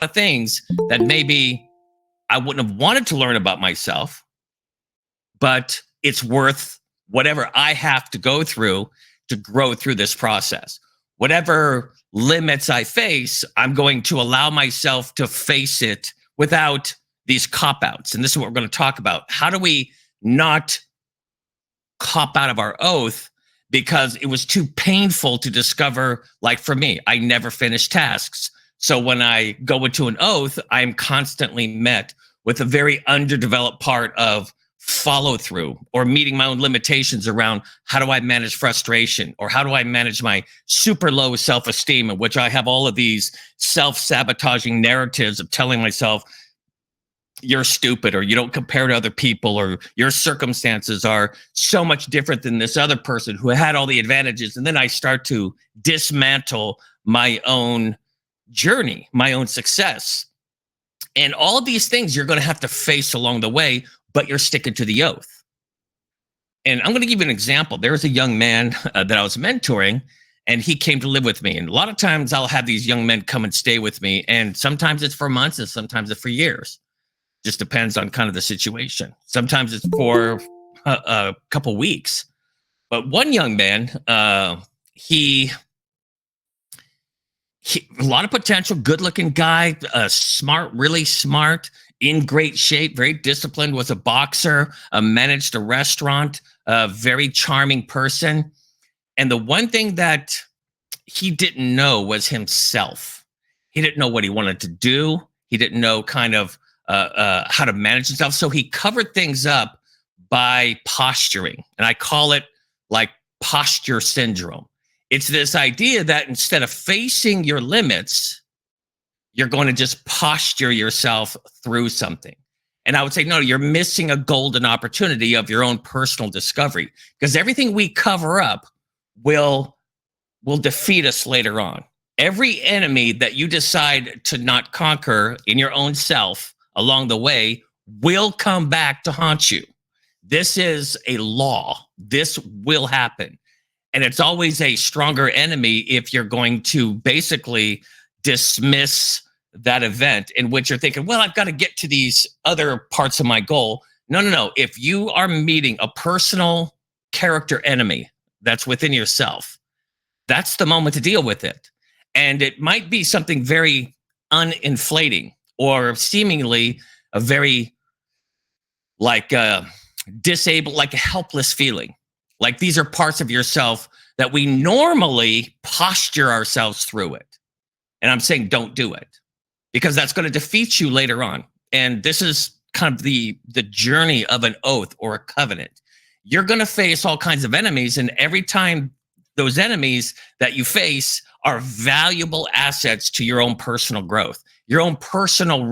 of things that maybe I wouldn't have wanted to learn about myself, but it's worth whatever I have to go through to grow through this process. Whatever limits I face, I'm going to allow myself to face it without these cop outs. And this is what we're going to talk about. How do we not cop out of our oath because it was too painful to discover? Like for me, I never finished tasks. So when I go into an oath, I'm constantly met with a very underdeveloped part of follow through, or meeting my own limitations around how do I manage frustration, or how do I manage my super low self-esteem, in which I have all of these self-sabotaging narratives of telling myself, you're stupid, or you don't compare to other people, or your circumstances are so much different than this other person who had all the advantages. And then I start to dismantle my own journey, my own success. And all of these things you're going to have to face along the way, but you're sticking to the oath. And I'm going to give you an example. There was a young man that I was mentoring, and he came to live with me. And a lot of times I'll have these young men come and stay with me. And sometimes it's for months and sometimes it's for years. Just depends on kind of the situation. Sometimes it's for a couple weeks. But one young man, he a lot of potential, good-looking guy, smart, really smart, in great shape, very disciplined, was a boxer, managed a restaurant, a very charming person. And the one thing that he didn't know was himself. He didn't know what he wanted to do. He didn't know kind of how to manage himself. So he covered things up by posturing. And I call it like posture syndrome. It's this idea that instead of facing your limits, you're going to just posture yourself through something. And I would say, no, you're missing a golden opportunity of your own personal discovery, because everything we cover up will defeat us later on. Every enemy that you decide to not conquer in your own self along the way will come back to haunt you. This is a law. This will happen. And it's always a stronger enemy if you're going to basically dismiss that event in which you're thinking, well, I've got to get to these other parts of my goal. No. If you are meeting a personal character enemy that's within yourself, that's the moment to deal with it. And it might be something very uninflating or seemingly a very like disabled, like a helpless feeling. Like these are parts of yourself that we normally posture ourselves through it. And I'm saying don't do it, because that's going to defeat you later on. And this is kind of the journey of an oath or a covenant. You're going to face all kinds of enemies, and every time those enemies that you face are valuable assets to your own personal growth, your own personal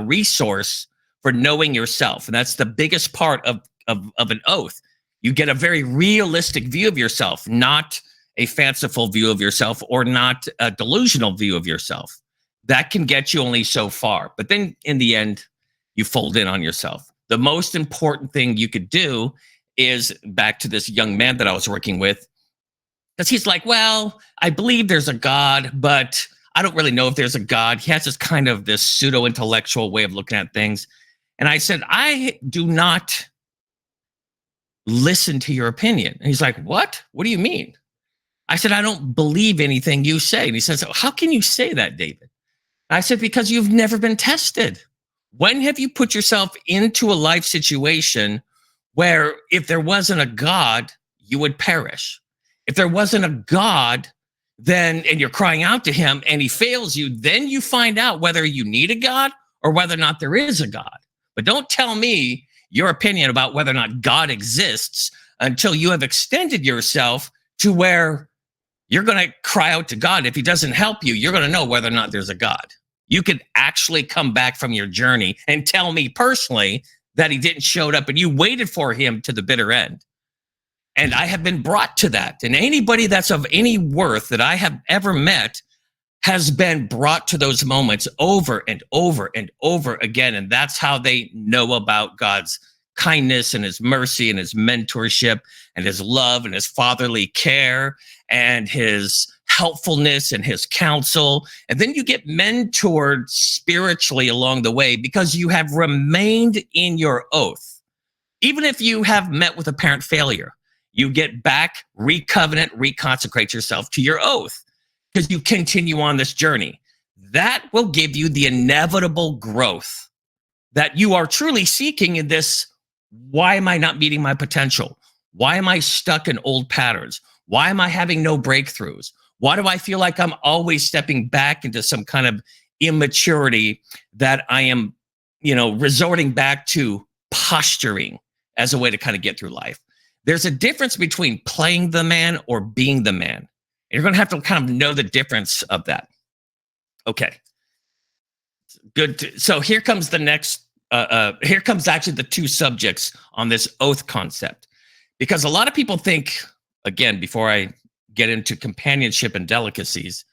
resource for knowing yourself. And that's the biggest part of an oath. You get a very realistic view of yourself, not a fanciful view of yourself, or not a delusional view of yourself. That can get you only so far. But then in the end, you fold in on yourself. The most important thing you could do is, back to this young man that I was working with, because he's like, well, I believe there's a God, but I don't really know if there's a God. He has this kind of this pseudo-intellectual way of looking at things. And I said, I do not listen to your opinion. And he's like, what? What do you mean? I said, I don't believe anything you say. And he says, how can you say that, David? I said, because you've never been tested. When have you put yourself into a life situation where if there wasn't a God, you would perish? If there wasn't a God, then, and you're crying out to him and he fails you, then you find out whether you need a God or whether or not there is a God. But don't tell me your opinion about whether or not God exists until you have extended yourself to where you're going to cry out to God. If he doesn't help you, you're going to know whether or not there's a God. You could actually come back from your journey and tell me personally that he didn't show up and you waited for him to the bitter end. And I have been brought to that. And anybody that's of any worth that I have ever met has been brought to those moments over and over and over again. And that's how they know about God's kindness and his mercy and his mentorship and his love and his fatherly care and his helpfulness and his counsel. And then you get mentored spiritually along the way because you have remained in your oath. Even if you have met with apparent failure, you get back, recovenant, reconsecrate yourself to your oath because you continue on this journey. That will give you the inevitable growth that you are truly seeking in this. Why am I not meeting my potential? Why am I stuck in old patterns? Why am I having no breakthroughs? Why do I feel like I'm always stepping back into some kind of immaturity that I am, resorting back to posturing as a way to kind of get through life? There's a difference between playing the man or being the man. And you're going to have to kind of know the difference of that. Okay. Good. So here comes the next, here comes actually the two subjects on this oath concept. Because a lot of people think, again, before I get into companionship and delicacies,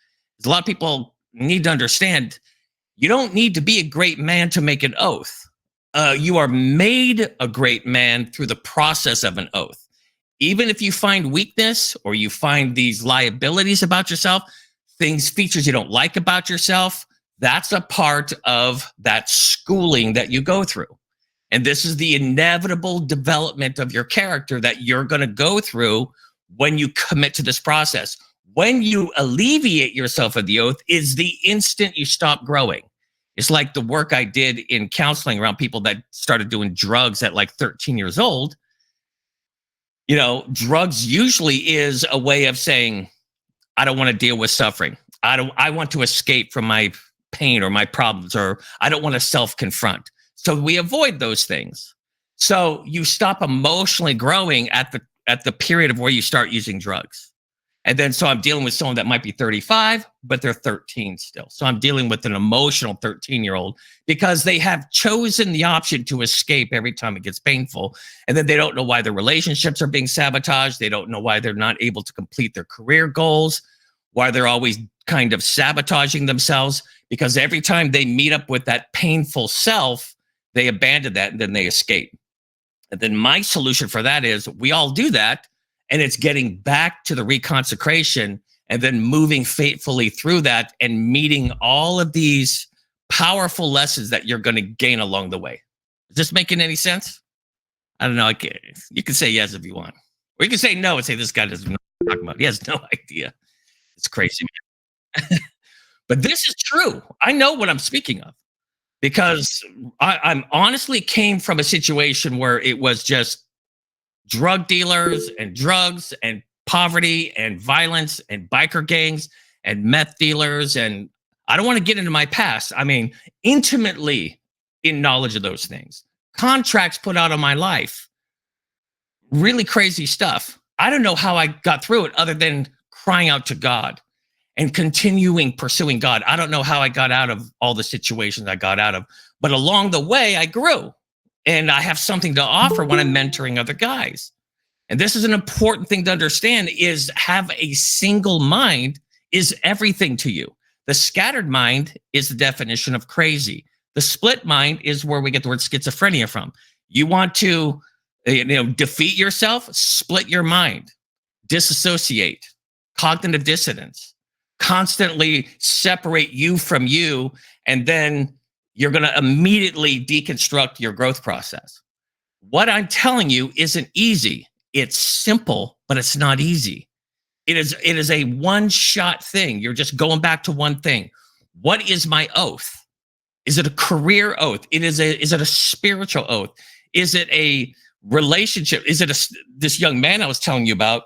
a lot of people need to understand you don't need to be a great man to make an oath. You are made a great man through the process of an oath. Even if you find weakness or you find these liabilities about yourself, features you don't like about yourself, that's a part of that schooling that you go through. And this is the inevitable development of your character that you're going to go through when you commit to this process. When you alleviate yourself of the oath is the instant you stop growing. It's like the work I did in counseling around people that started doing drugs at like 13 years old. Drugs usually is a way of saying, I don't want to deal with suffering. I want to escape from my pain or my problems, or I don't want to self-confront. So we avoid those things. So you stop emotionally growing at the period of where you start using drugs. And then so I'm dealing with someone that might be 35, but they're 13 still. So I'm dealing with an emotional 13-year-old because they have chosen the option to escape every time it gets painful. And then they don't know why their relationships are being sabotaged. They don't know why they're not able to complete their career goals, why they're always kind of sabotaging themselves, because every time they meet up with that painful self, they abandon that and then they escape. And then my solution for that is we all do that. And it's getting back to the reconsecration and then moving faithfully through that and meeting all of these powerful lessons that you're going to gain along the way. Is this making any sense? I don't know. You can say yes if you want. Or you can say no and say this guy doesn't know what I'm talking about. He has no idea. It's crazy, man. But this is true. I know what I'm speaking of. Because I'm honestly came from a situation where it was just drug dealers and drugs and poverty and violence and biker gangs and meth dealers. And I don't want to get into my past. I mean, intimately in knowledge of those things. Contracts put out on my life. Really crazy stuff. I don't know how I got through it other than crying out to God and continuing pursuing God. I don't know how I got out of all the situations I got out of, but along the way I grew and I have something to offer when I'm mentoring other guys. And this is an important thing to understand is have a single mind is everything to you. The scattered mind is the definition of crazy. The split mind is where we get the word schizophrenia from. You want to, defeat yourself, split your mind, disassociate, cognitive dissonance. Constantly separate you from you, and then you're going to immediately deconstruct your growth process. What I'm telling you isn't easy. It's simple, but it's not easy. It is a one-shot thing. You're just going back to one thing. What is my oath? Is it a career oath? Is it a spiritual oath? Is it a relationship? Is it this young man I was telling you about?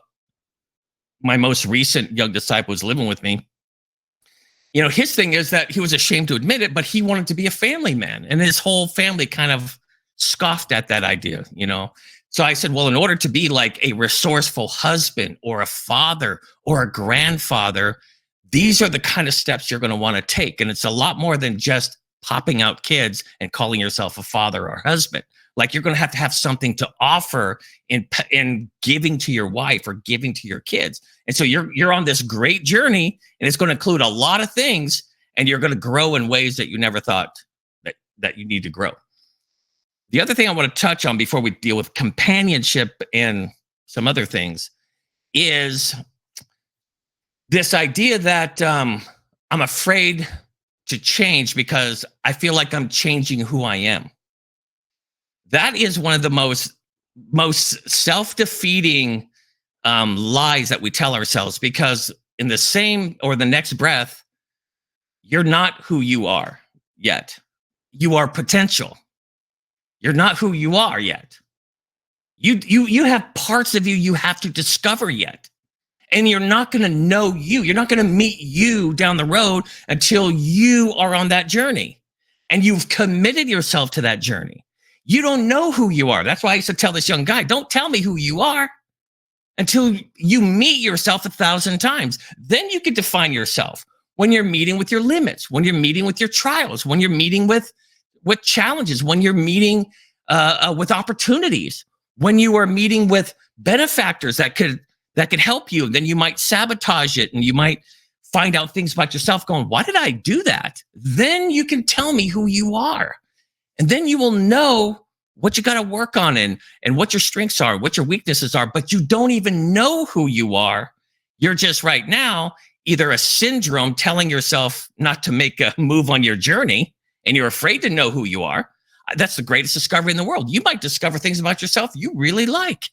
My most recent young disciple was living with me. His thing is that he was ashamed to admit it, but he wanted to be a family man. And his whole family kind of scoffed at that idea, So I said, well, in order to be like a resourceful husband or a father or a grandfather, these are the kind of steps you're going to want to take. And it's a lot more than just popping out kids and calling yourself a father or husband. Like you're going to have something to offer in giving to your wife or giving to your kids. And so you're on this great journey, and it's going to include a lot of things, and you're going to grow in ways that you never thought that you need to grow. The other thing I want to touch on before we deal with companionship and some other things is This idea that I'm afraid to change because I feel like I'm changing who I am. That is one of the most self-defeating lies that we tell ourselves, because in the same or the next breath, you're not who you are yet. You are potential. You're not who you are yet. You have parts of you have to discover yet. And you're not going to know you. You're not going to meet you down the road until you are on that journey and you've committed yourself to that journey. You don't know who you are. That's why I used to tell this young guy, don't tell me who you are until you meet yourself 1,000 times. Then you can define yourself when you're meeting with your limits, when you're meeting with your trials, when you're meeting with challenges, when you're meeting with opportunities, when you are meeting with benefactors that could help you. Then you might sabotage it, and you might find out things about yourself going, why did I do that? Then you can tell me who you are. And then you will know what you got to work on, and what your strengths are, what your weaknesses are, but you don't even know who you are. You're just right now either a syndrome telling yourself not to make a move on your journey, and you're afraid to know who you are. That's the greatest discovery in the world. You might discover things about yourself you really like.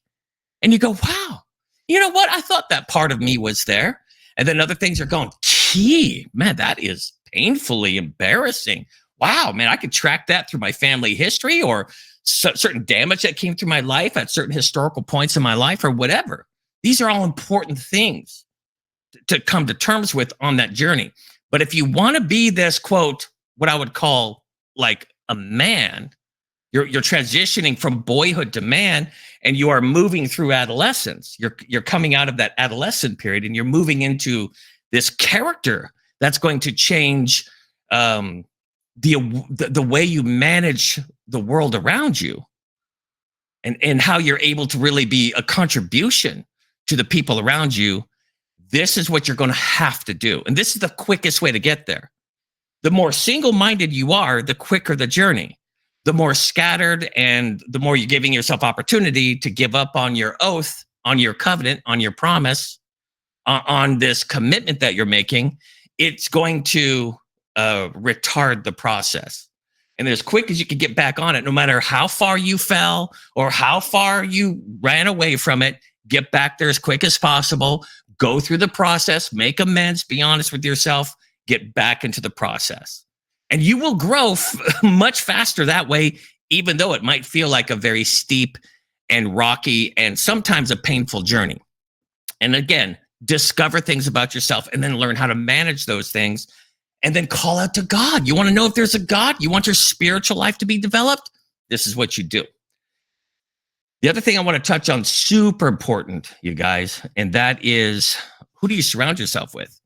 And you go, wow, you know what? I thought that part of me was there. And then other things are going, gee, man, that is painfully embarrassing. Wow, man, I could track that through my family history, or certain damage that came through my life at certain historical points in my life, or whatever. These are all important things to come to terms with on that journey. But if you want to be this, quote, what I would call like a man, you're transitioning from boyhood to man, and you are moving through adolescence. You're coming out of that adolescent period, and you're moving into this character that's going to change the way you manage the world around you, and how you're able to really be a contribution to the people around you. This is what you're going to have to do. And this is the quickest way to get there. The more single-minded you are, the quicker the journey. The more scattered, and the more you're giving yourself opportunity to give up on your oath, on your covenant, on your promise, on this commitment that you're making, it's going to retard the process. And as quick as you can get back on it, no matter how far you fell or how far you ran away from it, get back there as quick as possible. Go through the process, make amends, be honest with yourself, get back into the process. And you will grow much faster that way, even though it might feel like a very steep and rocky and sometimes a painful journey. And again, discover things about yourself, and then learn how to manage those things, and then call out to God. You want to know if there's a God? You want your spiritual life to be developed? This is what you do. The other thing I want to touch on, super important, you guys, and that is, who do you surround yourself with?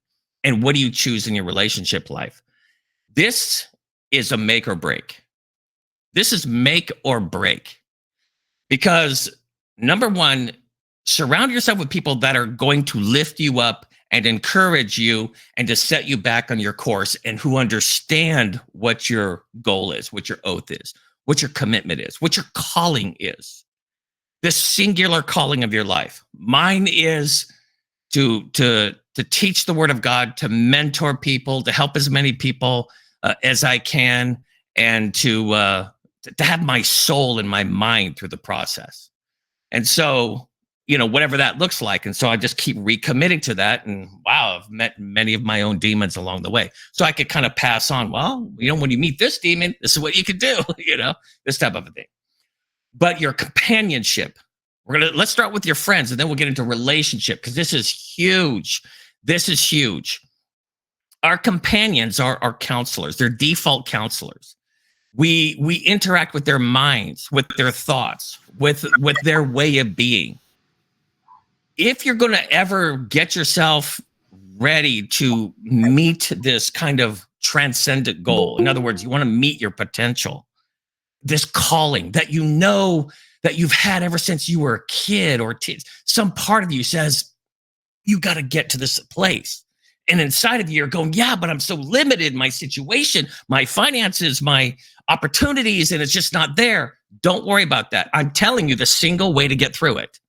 And what do you choose in your relationship life? This is a make or break. This is make or break. Because number one, surround yourself with people that are going to lift you up and encourage you and to set you back on your course, and who understand what your goal is, what your oath is, what your commitment is, what your calling is. This singular calling of your life. Mine is to teach the word of God, to mentor people, to help as many people as I can, and to have my soul and my mind through the process. And so, whatever that looks like. And so I just keep recommitting to that. And wow, I've met many of my own demons along the way. So I could kind of pass on, well, when you meet this demon, this is what you could do, this type of a thing. But your companionship, let's start with your friends, and then we'll get into relationship, because this is huge. This is huge. Our companions are our counselors. They're default counselors. We interact with their minds, with their thoughts, with their way of being. If you're going to ever get yourself ready to meet this kind of transcendent goal, in other words, you want to meet your potential, this calling that that you've had ever since you were a kid, or some part of you says, you got to get to this place. And inside of you, you're going, yeah, but I'm so limited, my situation, my finances, my opportunities, and it's just not there. Don't worry about that. I'm telling you the single way to get through it.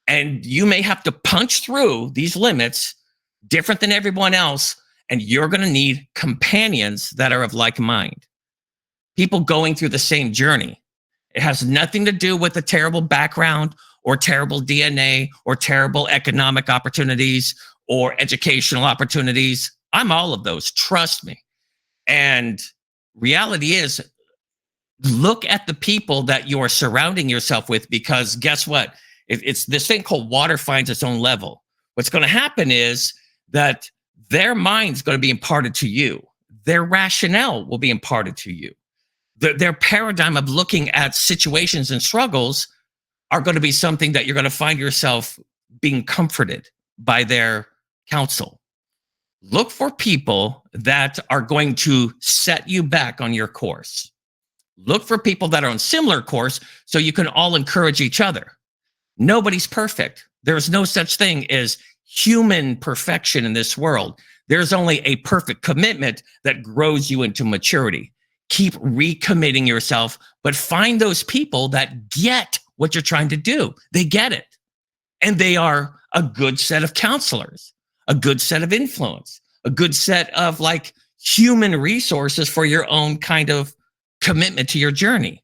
And you may have to punch through these limits, different than everyone else, and you're going to need companions that are of like mind, people going through the same journey. It has nothing to do with a terrible background or terrible DNA or terrible economic opportunities or educational opportunities. I'm all of those, trust me. And reality is, look at the people that you're surrounding yourself with, because guess what? It's this thing called water finds its own level. What's going to happen is that their mind's going to be imparted to you. Their rationale will be imparted to you. Their paradigm of looking at situations and struggles are going to be something that you're going to find yourself being comforted by their counsel. Look for people that are going to set you back on your course. Look for people that are on similar course so you can all encourage each other. Nobody's perfect. There's no such thing as human perfection in this world. There's only a perfect commitment that grows you into maturity. Keep recommitting yourself, but find those people that get what you're trying to do. They get it. And they are a good set of counselors, a good set of influence, a good set of like human resources for your own kind of commitment to your journey.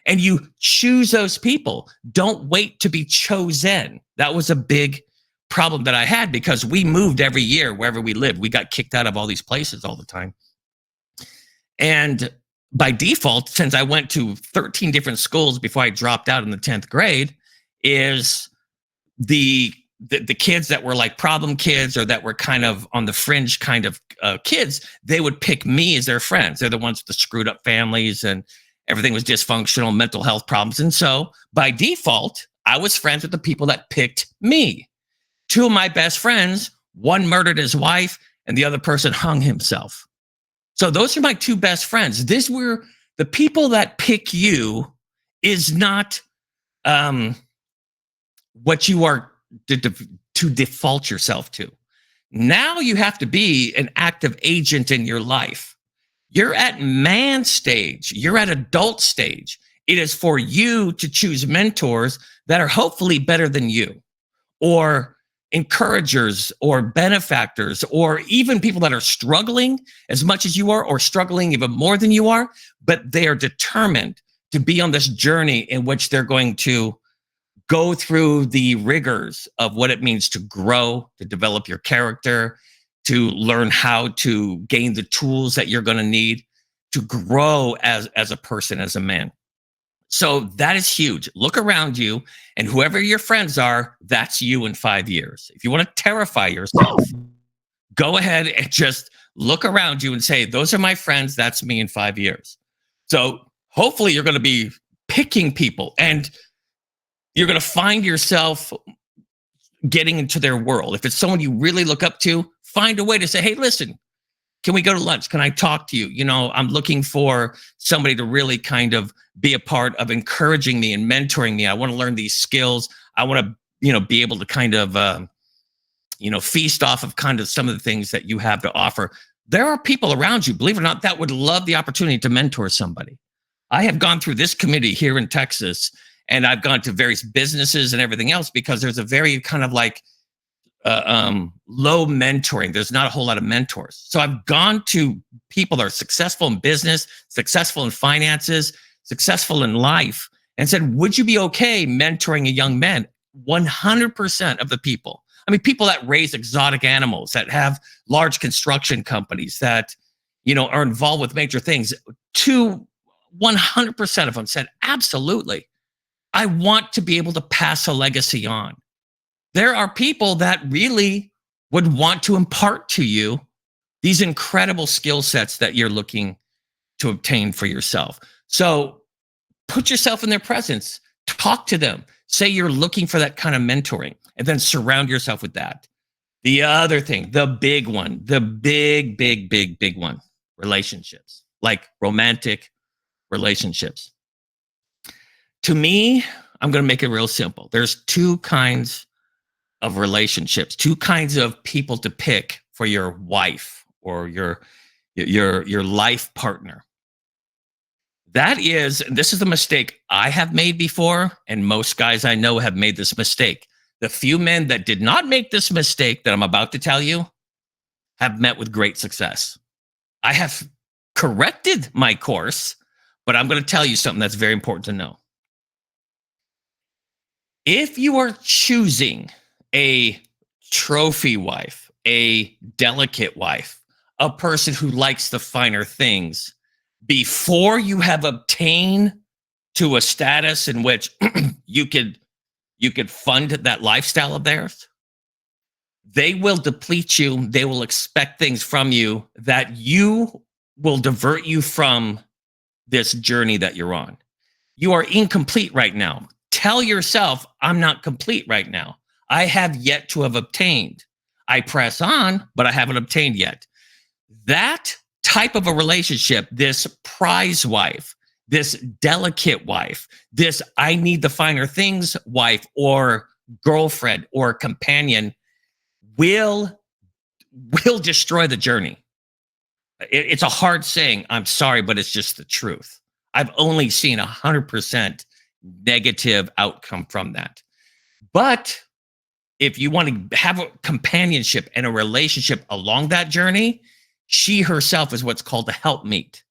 And you choose those people. Don't wait to be chosen. That was a big problem that I had because we moved every year wherever we lived. We got kicked out of all these places all the time. And by default, since I went to 13 different schools before I dropped out in the 10th grade, is the kids that were like problem kids or that were kind of on the fringe kind of kids, they would pick me as their friends. They're the ones with the screwed up families and everything was dysfunctional, mental health problems. And so by default, I was friends with the people that picked me. Two of my best friends, one murdered his wife and the other person hung himself. So those are my two best friends. These were the people that pick you is not what you are to default yourself to. Now you have to be an active agent in your life. You're at man stage. You're at adult stage. It is for you to choose mentors that are hopefully better than you, or encouragers or benefactors, or even people that are struggling as much as you are or struggling even more than you are, but they are determined to be on this journey in which they're going to go through the rigors of what it means to grow, to develop your character, to learn how to gain the tools that you're going to need to grow as a person, as a man. So that is huge. Look around you, and whoever your friends are, that's you in 5 years. If you want to terrify yourself, go ahead and just look around you and say, those are my friends. That's me in 5 years. So hopefully you're going to be picking people, and you're going to find yourself getting into their world. If it's someone you really look up to, find a way to say, hey, listen, can we go to lunch? Can I talk to you? You know, I'm looking for somebody to really kind of be a part of encouraging me and mentoring me. I want to learn these skills. I want to, be able to kind of, feast off of kind of some of the things that you have to offer. There are people around you, believe it or not, that would love the opportunity to mentor somebody. I have gone through this committee here in Texas, and I've gone to various businesses and everything else because there's a very kind of like low mentoring. There's not a whole lot of mentors. So I've gone to people that are successful in business, successful in finances, successful in life, and said, would you be okay mentoring a young man? 100% of the people. I mean, people that raise exotic animals, that have large construction companies, that, are involved with major things, 100% of them said, absolutely. I want to be able to pass a legacy on. There are people that really would want to impart to you these incredible skill sets that you're looking to obtain for yourself. So put yourself in their presence, talk to them, say you're looking for that kind of mentoring, and then surround yourself with that. The other thing, the big one, the big one, relationships, like romantic relationships. To me, I'm going to make it real simple. There's two kinds of relationships, two kinds of people to pick for your wife or your life partner. This is the mistake I have made before, and most guys I know have made this mistake. The few men that did not make this mistake that I'm about to tell you, have met with great success. I have corrected my course, but I'm going to tell you something that's very important to know. If you are choosing a trophy wife, a delicate wife, a person who likes the finer things, before you have obtained to a status in which you could fund that lifestyle of theirs, they will deplete you. They will expect things from you that you will divert you from this journey that you're on. You are incomplete right now. Tell yourself, I'm not complete right now. I have yet to have obtained. I press on, but I haven't obtained yet. That type of a relationship, this prize wife, this delicate wife, this I need the finer things wife or girlfriend or companion will destroy the journey. It's a hard saying. I'm sorry, but it's just the truth. I've only seen 100% negative outcome from that. But if you want to have a companionship and a relationship along that journey, she herself is what's called a helpmeet.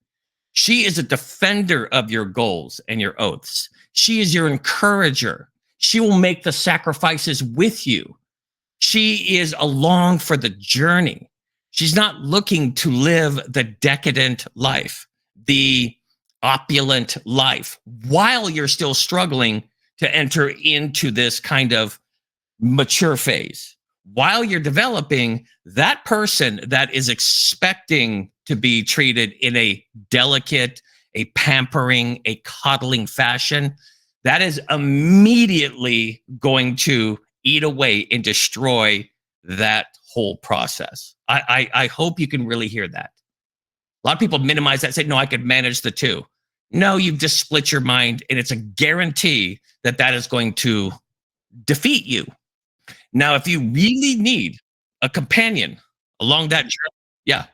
She is a defender of your goals and your oaths. She is your encourager. She will make the sacrifices with you. She is along for the journey. She's not looking to live the decadent life, the opulent life, while you're still struggling to enter into this kind of mature phase. While you're developing, that person that is expecting to be treated in a delicate, a pampering, a coddling fashion, that is immediately going to eat away and destroy that whole process. I hope you can really hear that. A lot of people minimize that, say, no, I could manage the two. No, you've just split your mind, and it's a guarantee that that is going to defeat you. Now, if you really need a companion along that journey, yeah,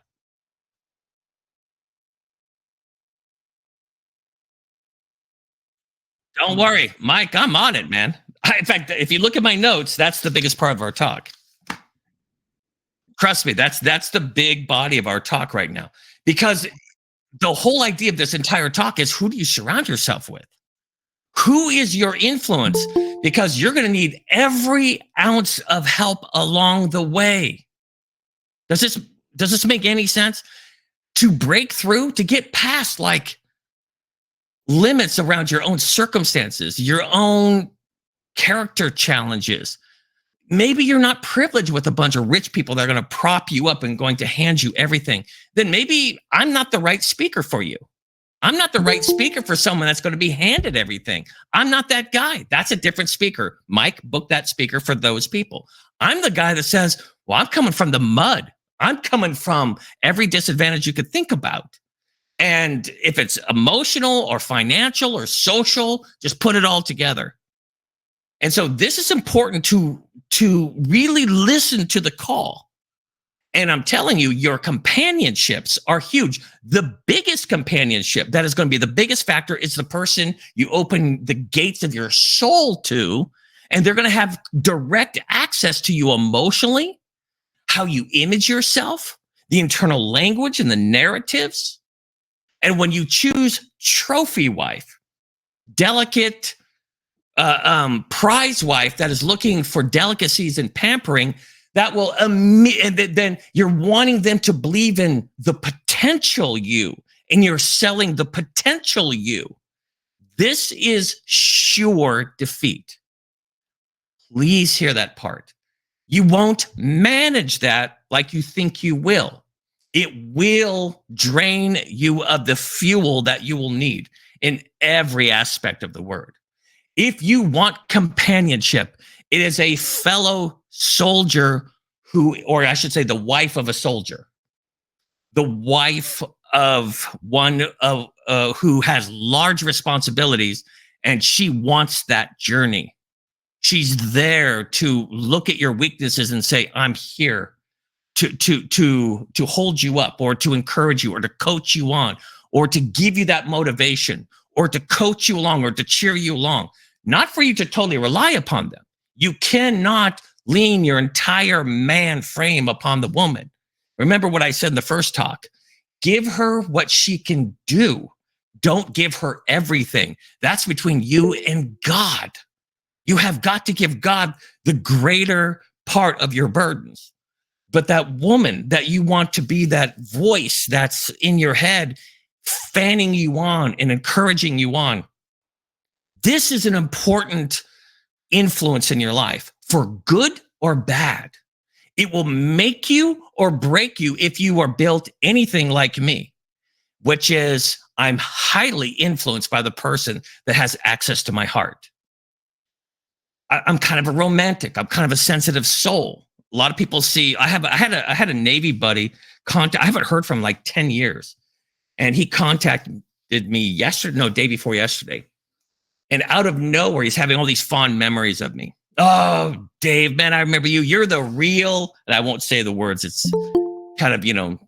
don't worry, Mike, I'm on it, man. In fact, if you look at my notes, that's the biggest part of our talk. Trust me, that's the big body of our talk right now. Because the whole idea of this entire talk is, who do you surround yourself with? Who is your influence? Because you're going to need every ounce of help along the way. Does this make any sense? To break through, to get past like limits around your own circumstances, your own character challenges. Maybe you're not privileged with a bunch of rich people that are going to prop you up and going to hand you everything. Then maybe I'm not the right speaker for you. I'm not the right speaker for someone that's going to be handed everything. I'm not that guy. That's a different speaker. Mike, book that speaker for those people. I'm the guy that says, well, I'm coming from the mud. I'm coming from every disadvantage you could think about. And if it's emotional or financial or social, just put it all together. And so this is important to really listen to the call. And I'm telling you, your companionships are huge. The biggest companionship that is going to be the biggest factor is the person you open the gates of your soul to, and they're going to have direct access to you emotionally, how you image yourself, the internal language and the narratives. And when you choose trophy wife, delicate, prize wife that is looking for delicacies and pampering, that will then you're wanting them to believe in the potential you, and you're selling the potential you. This is sure defeat. Please hear that part. You won't manage that like you think you will. It will drain you of the fuel that you will need in every aspect of the word. If you want companionship, it is a fellow soldier who, or I should say, the wife of a soldier, the wife of one of who has large responsibilities, and she wants that journey. She's there to look at your weaknesses and say, "I'm here to hold you up, or to encourage you, or to coach you on, or to give you that motivation, or to coach you along, or to cheer you along." Not for you to totally rely upon them. You cannot lean your entire man frame upon the woman. Remember what I said in the first talk. Give her what she can do. Don't give her everything. That's between you and God. You have got to give God the greater part of your burdens. But that woman that you want to be that voice that's in your head, fanning you on and encouraging you on, this is an important influence in your life for good or bad. It will make you or break you if you are built anything like me, which is I'm highly influenced by the person that has access to my heart. I'm kind of a romantic. I'm kind of a sensitive soul. A lot of people see, I had a Navy buddy I haven't heard from like 10 years. And he contacted me day before yesterday. And out of nowhere, he's having all these fond memories of me. Oh, Dave, man, I remember you. You're the real, and I won't say the words. It's kind of,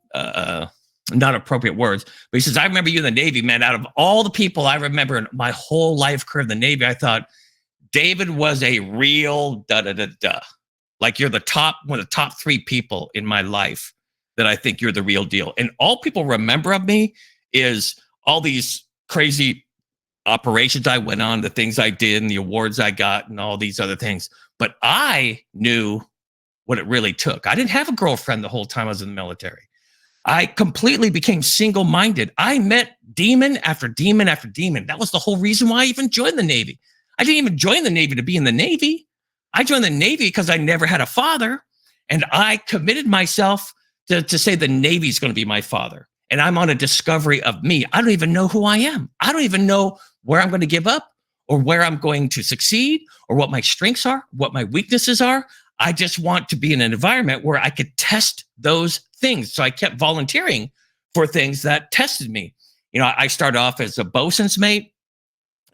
not appropriate words. But he says, I remember you in the Navy, man. Out of all the people I remember in my whole life career in the Navy, I thought David was a real da-da-da-da. Like you're one of the top 3 people in my life that I think you're the real deal. And all people remember of me is all these crazy operations I went on, the things I did and the awards I got and all these other things. But I knew what it really took. I didn't have a girlfriend the whole time I was in the military. I completely became single-minded. I met demon after demon after demon. That was the whole reason why I even joined the Navy. I didn't even join the Navy to be in the Navy. I joined the Navy because I never had a father. And I committed myself to say the Navy is going to be my father. And I'm on a discovery of me. I don't even know who I am. I don't even know where I'm going to give up or where I'm going to succeed or what my strengths are, what my weaknesses are. I just want to be in an environment where I could test those things. So I kept volunteering for things that tested me. I started off as a bosun's mate,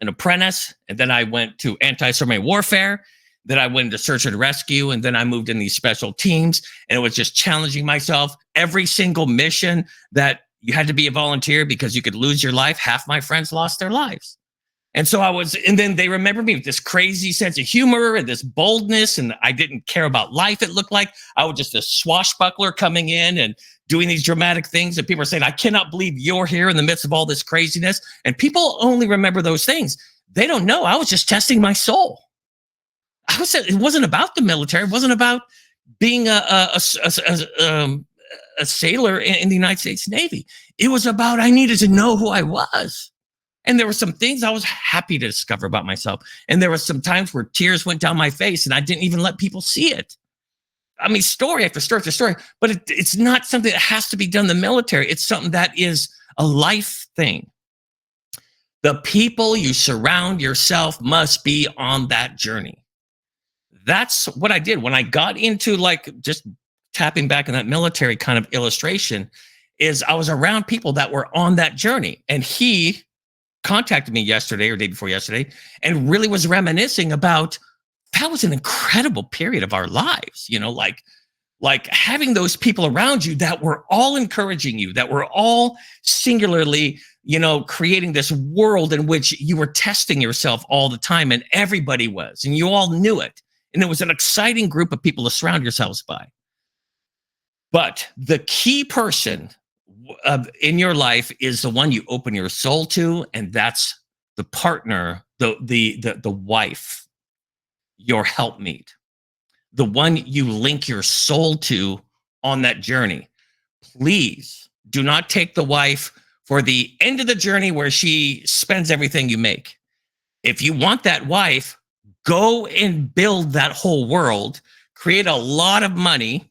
an apprentice, and then I went to anti-submarine warfare. Then I went into search and rescue, and then I moved in these special teams, and it was just challenging myself. Every single mission that you had to be a volunteer because you could lose your life. Half my friends lost their lives. And so and then they remember me with this crazy sense of humor and this boldness, and I didn't care about life, it looked like. I was just a swashbuckler coming in and doing these dramatic things, and people are saying, I cannot believe you're here in the midst of all this craziness. And people only remember those things. They don't know. I was just testing my soul. It wasn't about the military. It wasn't about being a sailor in the United States Navy. It was about I needed to know who I was. And there were some things I was happy to discover about myself. And there were some times where tears went down my face and I didn't even let people see it. I mean, story after story after story. But it's not something that has to be done in the military. It's something that is a life thing. The people you surround yourself must be on that journey. That's what I did when I got into just tapping back in that military kind of illustration is I was around people that were on that journey. And he contacted me yesterday or day before yesterday and really was reminiscing about that was an incredible period of our lives, like having those people around you that were all encouraging you, that were all singularly, creating this world in which you were testing yourself all the time, and everybody was, and you all knew it. And it was an exciting group of people to surround yourselves by. But the key person in your life is the one you open your soul to, and that's the partner, the wife, your helpmeet, the one you link your soul to on that journey. Please do not take the wife for the end of the journey where she spends everything you make. If you want that wife, go and build that whole world, create a lot of money,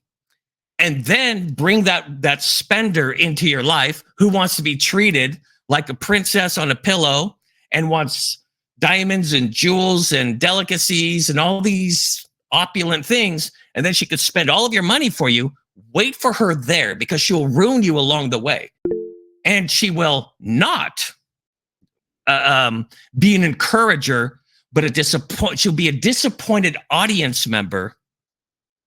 and then bring that spender into your life who wants to be treated like a princess on a pillow and wants diamonds and jewels and delicacies and all these opulent things. And then she could spend all of your money for you. Wait for her there because she'll ruin you along the way. And she will not be an encourager, but she'll be a disappointed audience member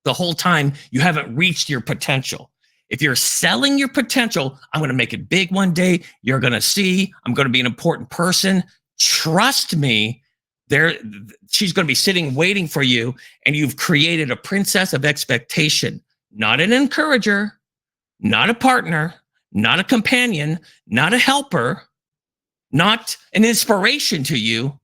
the whole time you haven't reached your potential. If you're selling your potential, I'm going to make it big one day. You're going to see, I'm going to be an important person. Trust me, she's going to be sitting waiting for you, and you've created a princess of expectation, not an encourager, not a partner, not a companion, not a helper, not an inspiration to you,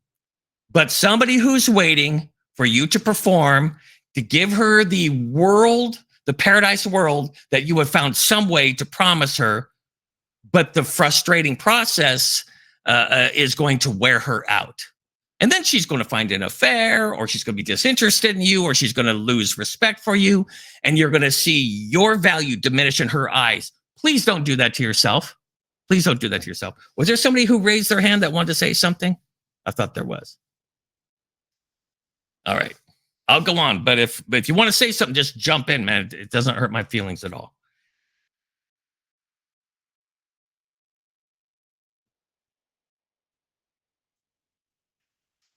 but somebody who's waiting for you to perform, to give her the world, the paradise world that you have found some way to promise her. But the frustrating process is going to wear her out. And then she's going to find an affair, or she's going to be disinterested in you, or she's going to lose respect for you. And you're going to see your value diminish in her eyes. Please don't do that to yourself. Please don't do that to yourself. Was there somebody who raised their hand that wanted to say something? I thought there was. All right. I'll go on. But if you want to say something, just jump in, man. It doesn't hurt my feelings at all.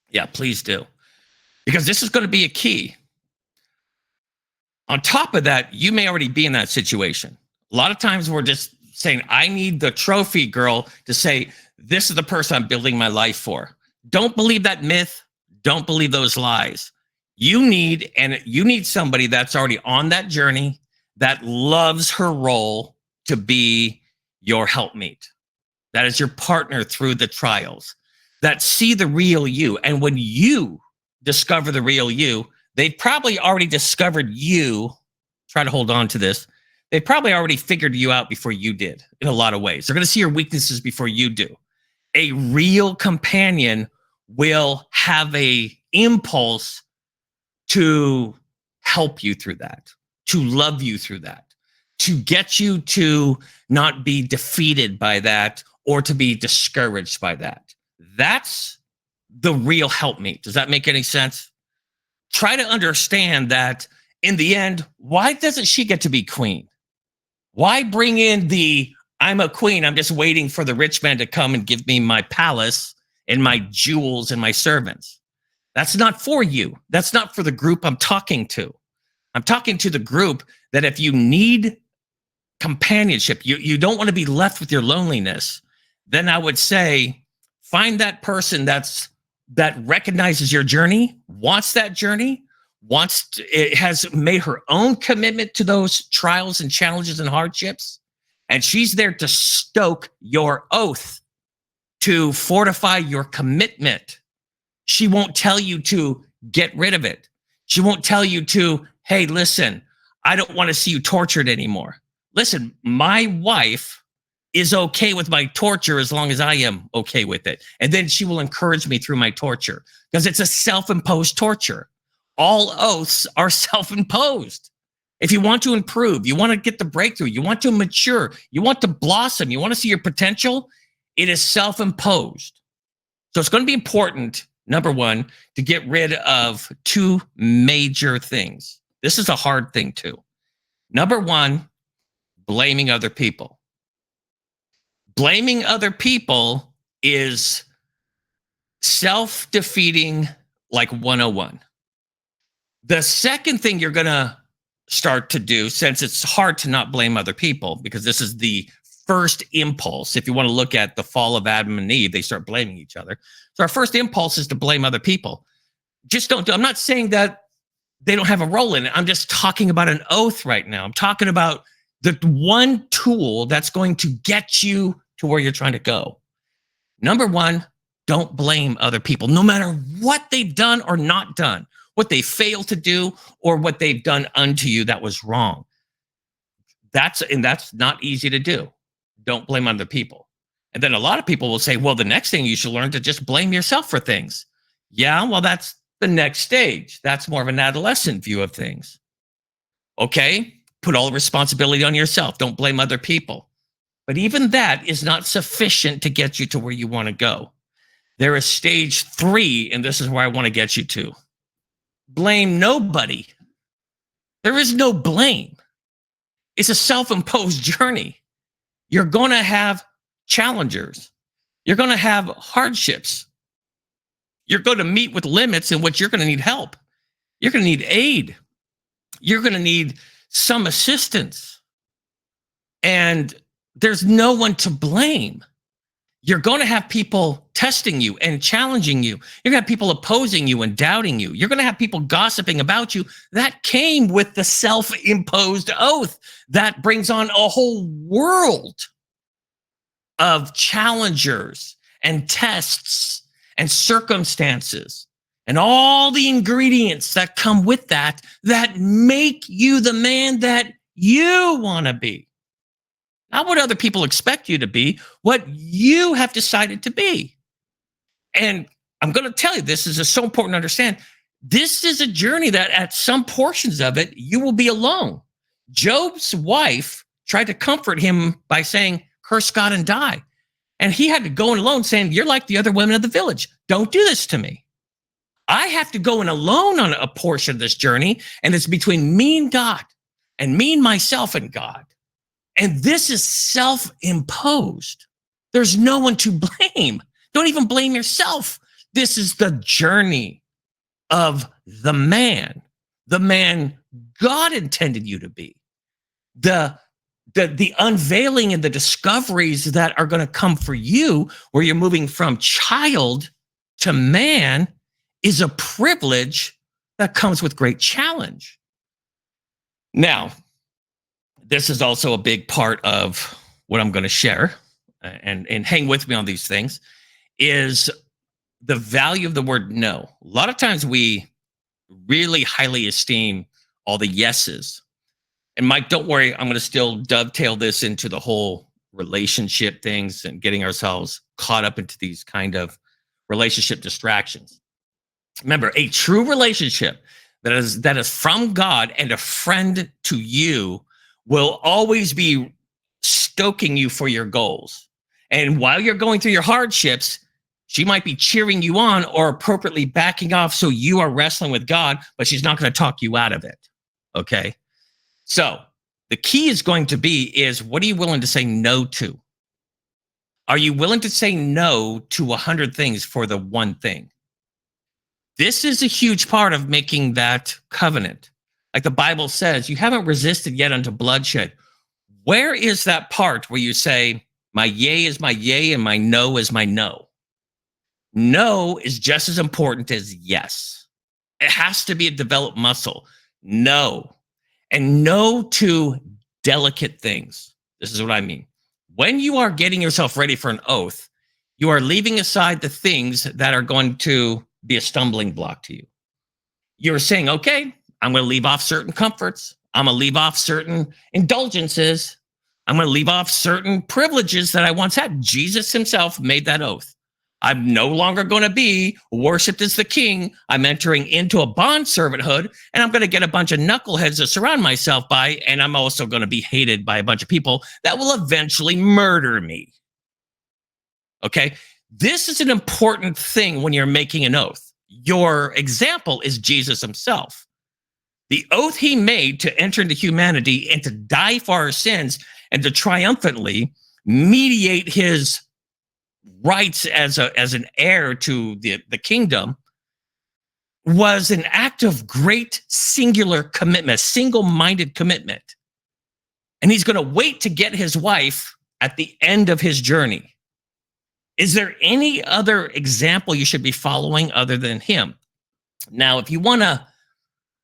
Yeah, please do. Because this is going to be a key. On top of that, you may already be in that situation. A lot of times we're just saying, I need the trophy girl to say, this is the person I'm building my life for. Don't believe that myth. Don't believe those lies. You need somebody that's already on that journey, that loves her role to be your helpmeet. That is your partner through the trials, that see the real you. And when you discover the real you, they've probably already discovered you. Try to hold on to this. They probably already figured you out before you did in a lot of ways. They're going to see your weaknesses before you do. A real companion will have a impulse to help you through that, to love you through that, to get you to not be defeated by that or to be discouraged by that. That's the real helpmeet. Does that make any sense? Try to understand that in the end, why doesn't she get to be queen? Why bring in the, I'm a queen, I'm just waiting for the rich man to come and give me my palace and my jewels and my servants? That's not for you. That's not for the group I'm talking to. I'm talking to the group that if you need companionship, you don't want to be left with your loneliness, then I would say find that person that recognizes your journey, wants that journey, it has made her own commitment to those trials and challenges and hardships, and she's there to stoke your oath, to fortify your commitment. She won't tell you to get rid of it. She won't tell you to, hey, listen, I don't want to see you tortured anymore. Listen, my wife is okay with my torture as long as I am okay with it. And then she will encourage me through my torture because it's a self-imposed torture. All oaths are self-imposed. If you want to improve, you want to get the breakthrough, you want to mature, you want to blossom, you want to see your potential, it is self-imposed. So it's going to be important, number one, to get rid of two major things. This is a hard thing too. Number one, blaming other people. Blaming other people is self-defeating like 101. The second thing you're going to start to do, since it's hard to not blame other people, because this is the first impulse. If you want to look at the fall of Adam and Eve, they start blaming each other. So our first impulse is to blame other people. Just don't do. I'm not saying that they don't have a role in it. I'm just talking about an oath right now. I'm talking about the one tool that's going to get you to where you're trying to go. Number one, don't blame other people, no matter what they've done or not done, what they failed to do or what they've done unto you that was wrong. That's not easy to do. Don't blame other people. And then a lot of people will say, well, the next thing you should learn to just blame yourself for things. Yeah, well, that's the next stage. That's more of an adolescent view of things. Okay, put all the responsibility on yourself. Don't blame other people. But even that is not sufficient to get you to where you want to go. There is stage 3, and this is where I want to get you to. Blame nobody. There is no blame. It's a self-imposed journey. You're going to have challengers. You're going to have hardships. You're going to meet with limits in which you're going to need help. You're going to need aid. You're going to need some assistance. And there's no one to blame. You're going to have people testing you and challenging you. You're going to have people opposing you and doubting you. You're going to have people gossiping about you. That came with the self-imposed oath. That brings on a whole world of challengers and tests and circumstances and all the ingredients that come with that make you the man that you want to be. Not what other people expect you to be, what you have decided to be. And I'm going to tell you, this is so important to understand. This is a journey that at some portions of it, you will be alone. Job's wife tried to comfort him by saying, curse God and die. And he had to go in alone saying, you're like the other women of the village. Don't do this to me. I have to go in alone on a portion of this journey. And it's between me and God and me and myself and God. And this is self-imposed. There's no one to blame. Don't even blame yourself. This is the journey of the man God intended you to be. The unveiling and the discoveries that are going to come for you, where you're moving from child to man, is a privilege that comes with great challenge. Now, this is also a big part of what I'm going to share, and hang with me on these things, is the value of the word no. A lot of times we really highly esteem all the yeses. And Mike, don't worry, I'm going to still dovetail this into the whole relationship things and getting ourselves caught up into these kind of relationship distractions. Remember, a true relationship that is from God and a friend to you will always be stoking you for your goals. And while you're going through your hardships, she might be cheering you on or appropriately backing off so you are wrestling with God, but she's not going to talk you out of it. Okay? So the key is going to be what are you willing to say no to? Are you willing to say no to 100 things for the one thing? This is a huge part of making that covenant. Like the Bible says, you haven't resisted yet unto bloodshed. Where is that part where you say, my yea is my yea and my no is my no? No is just as important as yes. It has to be a developed muscle. No. And no to delicate things. This is what I mean. When you are getting yourself ready for an oath, you are leaving aside the things that are going to be a stumbling block to you. You're saying, okay, I'm going to leave off certain comforts. I'm going to leave off certain indulgences. I'm going to leave off certain privileges that I once had. Jesus himself made that oath. I'm no longer going to be worshipped as the king. I'm entering into a bond servanthood, and I'm going to get a bunch of knuckleheads to surround myself by, and I'm also going to be hated by a bunch of people that will eventually murder me. Okay? This is an important thing when you're making an oath. Your example is Jesus himself. The oath he made to enter into humanity and to die for our sins and to triumphantly mediate his rights as an heir to the kingdom was an act of great singular commitment, single-minded commitment. And he's going to wait to get his wife at the end of his journey. Is there any other example you should be following other than him? Now, if you want to,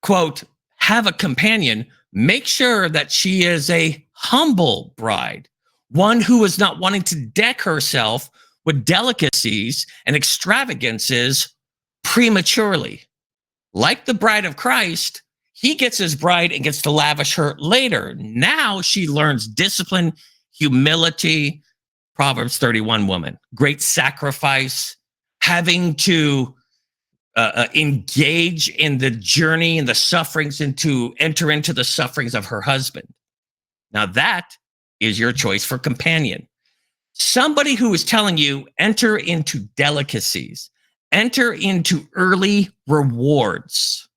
quote, have a companion, make sure that she is a humble bride, one who is not wanting to deck herself with delicacies and extravagances prematurely. Like the bride of Christ, he gets his bride and gets to lavish her later. Now she learns discipline, humility, Proverbs 31 woman, great sacrifice, having to engage in the journey and the sufferings and to enter into the sufferings of her husband. Now that is your choice for companion. Somebody who is telling you, enter into delicacies, enter into early rewards,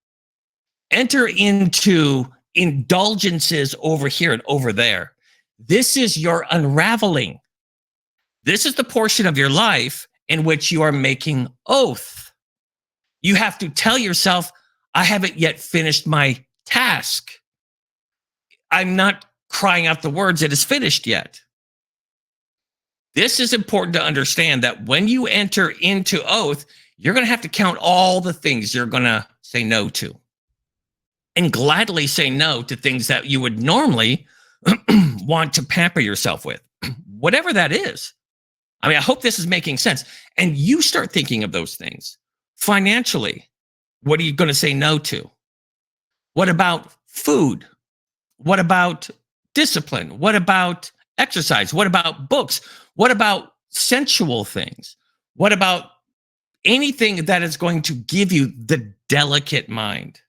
enter into indulgences over here and over there. This is your unraveling. This is the portion of your life in which you are making oath. You have to tell yourself, I haven't yet finished my task. I'm not crying out the words, it is finished yet. This is important to understand that when you enter into oath, you're going to have to count all the things you're going to say no to and gladly say no to things that you would normally want to pamper yourself with, whatever that is. I mean, I hope this is making sense. And you start thinking of those things financially. What are you going to say no to? What about food? What about discipline? What about exercise? What about books? What about sensual things? What about anything that is going to give you the delicate mind,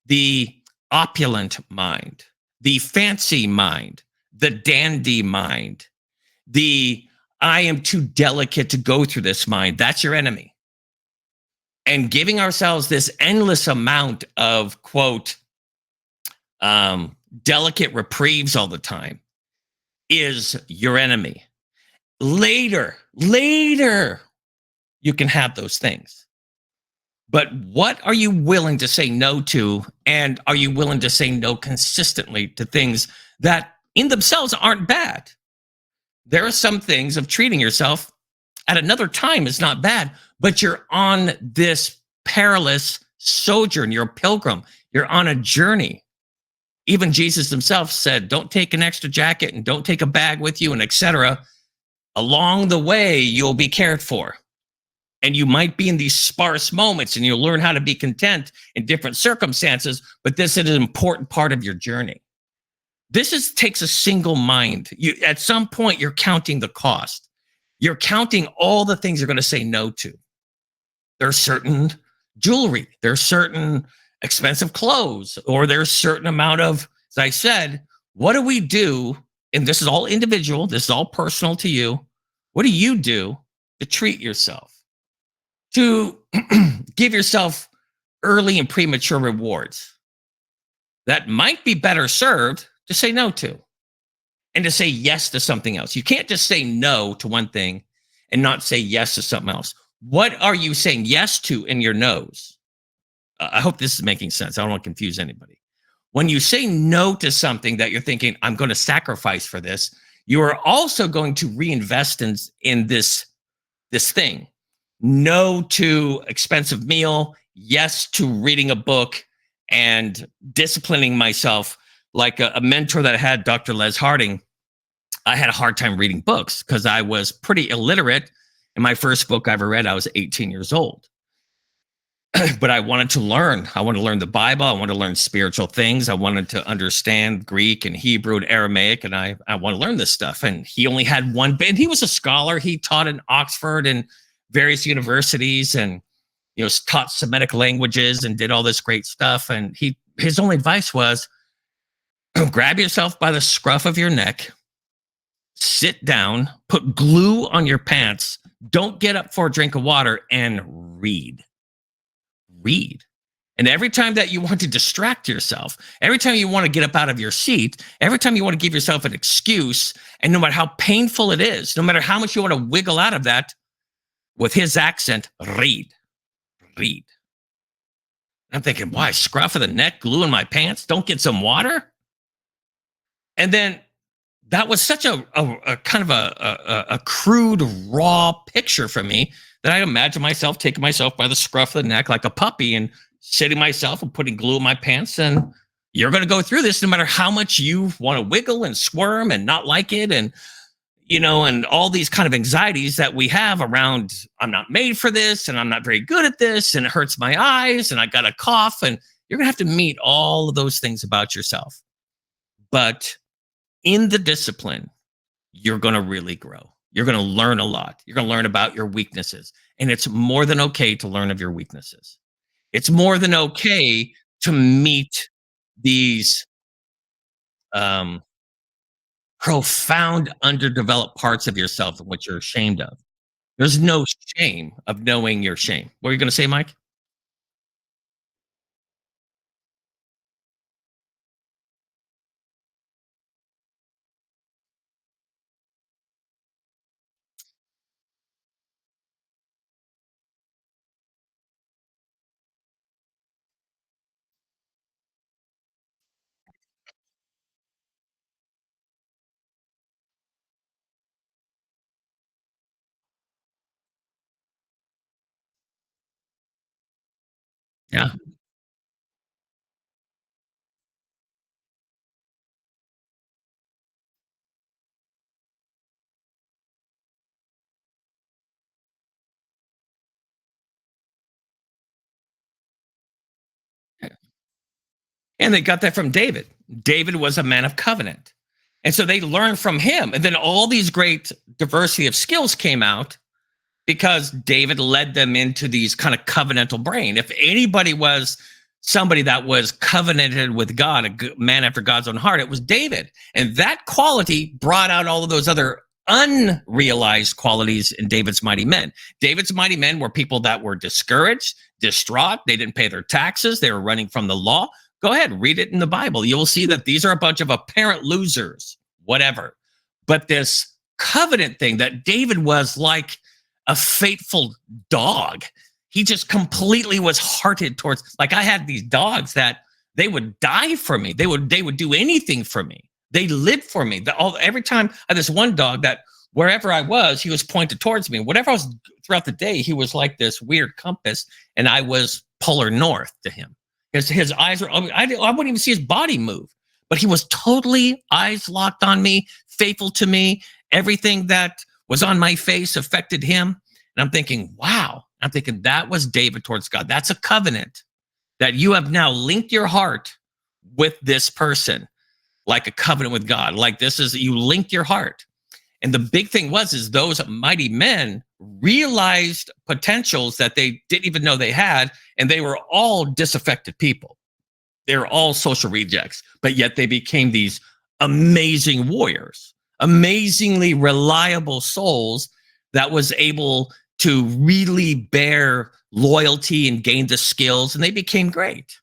the opulent mind, the fancy mind, the dandy mind, the I am too delicate to go through this mind? That's your enemy. And giving ourselves this endless amount of quote delicate reprieves all the time is your enemy. Later, you can have those things. But what are you willing to say no to? And are you willing to say no consistently to things that in themselves aren't bad? There are some things of treating yourself at another time is not bad, but you're on this perilous sojourn. You're a pilgrim. You're on a journey. Even Jesus himself said, don't take an extra jacket and don't take a bag with you and etc. Along the way, you'll be cared for. And you might be in these sparse moments and you'll learn how to be content in different circumstances, but this is an important part of your journey. This is takes a single mind. You at some point you're counting the cost. You're counting all the things you're going to say no to. There's certain jewelry, there's certain expensive clothes, or there's a certain amount of, as I said, what do we do? And this is all individual, this is all personal to you. What do you do to treat yourself? To give yourself early and premature rewards that might be better served to say no to and to say yes to something else. You can't just say no to one thing and not say yes to something else. What are you saying yes to in your no's? I hope this is making sense. I don't want to confuse anybody. When you say no to something that you're thinking, I'm going to sacrifice for this, you are also going to reinvest in this thing. No to expensive meal, yes to reading a book and disciplining myself. Like a mentor that I had, Dr. Les Harding, I had a hard time reading books because I was pretty illiterate. And my first book I ever read, I was 18 years old. But I wanted to learn. I wanted to learn the Bible. I wanted to learn spiritual things. I wanted to understand Greek and Hebrew and Aramaic. And I want to learn this stuff. And he only had one, and he was a scholar. He taught in Oxford and various universities and, taught Semitic languages and did all this great stuff. And his only advice was grab yourself by the scruff of your neck, sit down, put glue on your pants, don't get up for a drink of water, and read. Read. And every time that you want to distract yourself, every time you want to get up out of your seat, every time you want to give yourself an excuse, and no matter how painful it is, no matter how much you want to wiggle out of that, with his accent, read. Read. I'm thinking, why? Scruff of the neck, glue in my pants, don't get some water? And then that was such a kind of a crude, raw picture for me that I imagine myself taking myself by the scruff of the neck like a puppy and sitting myself and putting glue in my pants. And you're going to go through this no matter how much you want to wiggle and squirm and not like it. And, and all these kind of anxieties that we have around, I'm not made for this and I'm not very good at this and it hurts my eyes and I got a cough. And you're going to have to meet all of those things about yourself. But in the discipline, you're going to really grow. You're going to learn a lot. You're going to learn about your weaknesses. And it's more than okay to learn of your weaknesses. It's more than okay to meet these um, profound, underdeveloped parts of yourself in which you're ashamed of. There's no shame of knowing your shame. What are you going to say, Mike? Yeah. And they got that from David. David was a man of covenant. And so they learned from him. And then all these great diversity of skills came out because David led them into these kind of covenantal brain. If anybody was somebody that was covenanted with God, a man after God's own heart, it was David. And that quality brought out all of those other unrealized qualities in David's mighty men. David's mighty men were people that were discouraged, distraught. They didn't pay their taxes. They were running from the law. Go ahead, read it in the Bible. You will see that these are a bunch of apparent losers, whatever. But this covenant thing that David was like a faithful dog. He just completely was hearted towards, like I had these dogs that they would die for me. They would do anything for me. They lived for me. Every time I had this one dog that wherever I was, he was pointed towards me. Whatever I was throughout the day, he was like this weird compass, and I was polar north to him. His eyes were, I wouldn't even see his body move, but he was totally eyes locked on me, faithful to me. Everything that was on my face affected him. And I'm thinking, wow. I'm thinking that was David towards God. That's a covenant that you have now linked your heart with this person, like a covenant with God. Like this is, you linked your heart. And the big thing is those mighty men realized potentials that they didn't even know they had. And they were all disaffected people. They were all social rejects, but yet they became these amazing warriors, amazingly reliable souls that was able to really bear loyalty and gain the skills, and they became great.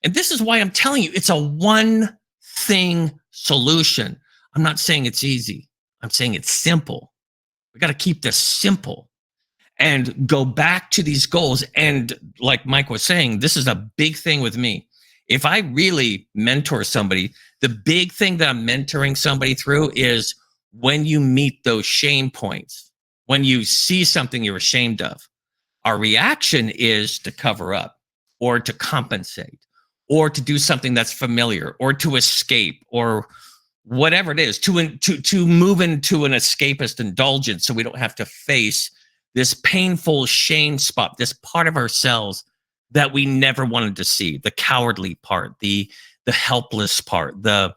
And this is why I'm telling you, it's a one thing solution. I'm not saying it's easy. I'm saying it's simple. We got to keep this simple and go back to these goals. And like Mike was saying, this is a big thing with me. If I really mentor somebody, the big thing that I'm mentoring somebody through is when you meet those shame points, when you see something you're ashamed of, our reaction is to cover up or to compensate or to do something that's familiar or to escape or whatever it is, to move into an escapist indulgence so we don't have to face this painful shame spot, this part of ourselves that we never wanted to see, the cowardly part, the helpless part, the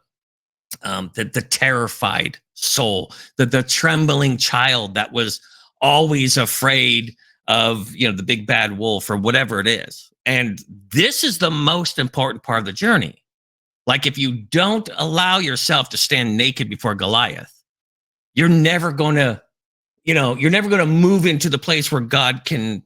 terrified soul, the trembling child that was always afraid of the big bad wolf or whatever it is. And this is the most important part of the journey. Like if you don't allow yourself to stand naked before Goliath, you're never going to move into the place where God can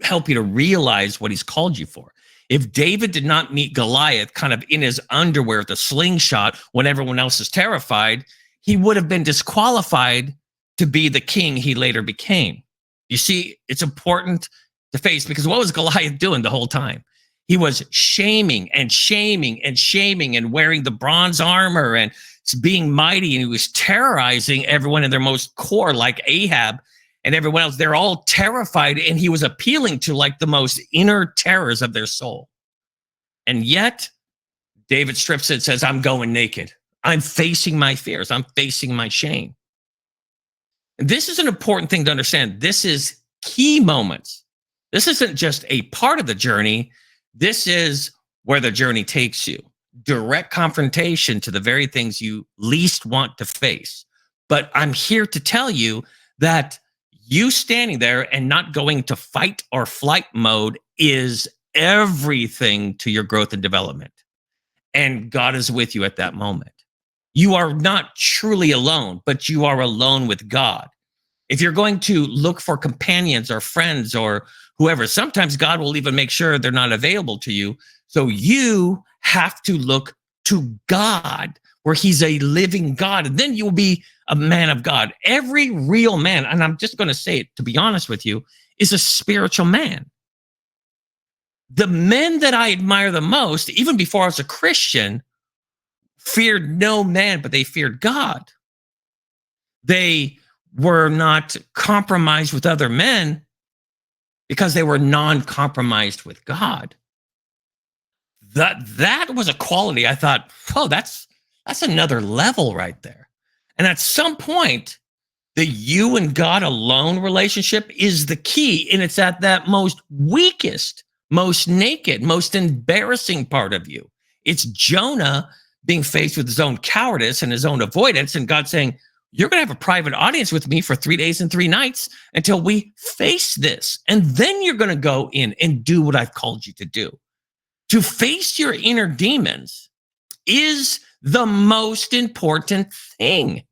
help you to realize what he's called you for. If David did not meet Goliath kind of in his underwear with a slingshot when everyone else is terrified, he would have been disqualified to be the king he later became. You see, it's important to face, because what was Goliath doing the whole time? He was shaming and shaming and shaming and wearing the bronze armor and being mighty, and he was terrorizing everyone in their most core, like Ahab and everyone else. They're all terrified, and he was appealing to like the most inner terrors of their soul. And yet, David strips it and says, I'm going naked. I'm facing my fears. I'm facing my shame. And this is an important thing to understand. This is key moments. This isn't just a part of the journey. This is where the journey takes you. Direct confrontation to the very things you least want to face. But I'm here to tell you that you standing there and not going to fight or flight mode is everything to your growth and development. And God is with you at that moment. You are not truly alone, but you are alone with God. If you're going to look for companions or friends or whoever, sometimes God will even make sure they're not available to you. So you have to look to God, where he's a living God, and then you'll be a man of God. Every real man, and I'm just going to say it, to be honest with you, is a spiritual man. The men that I admire the most, even before I was a Christian, feared no man, but they feared God. They were not compromised with other men, because they were non-compromised with God. That was a quality I thought, oh, that's another level right there. And at some point, the you and God alone relationship is the key. And it's at that most weakest, most naked, most embarrassing part of you. It's Jonah being faced with his own cowardice and his own avoidance, and God saying, you're going to have a private audience with me for 3 days and 3 nights until we face this. And then you're going to go in and do what I've called you to do. To face your inner demons is the most important thing.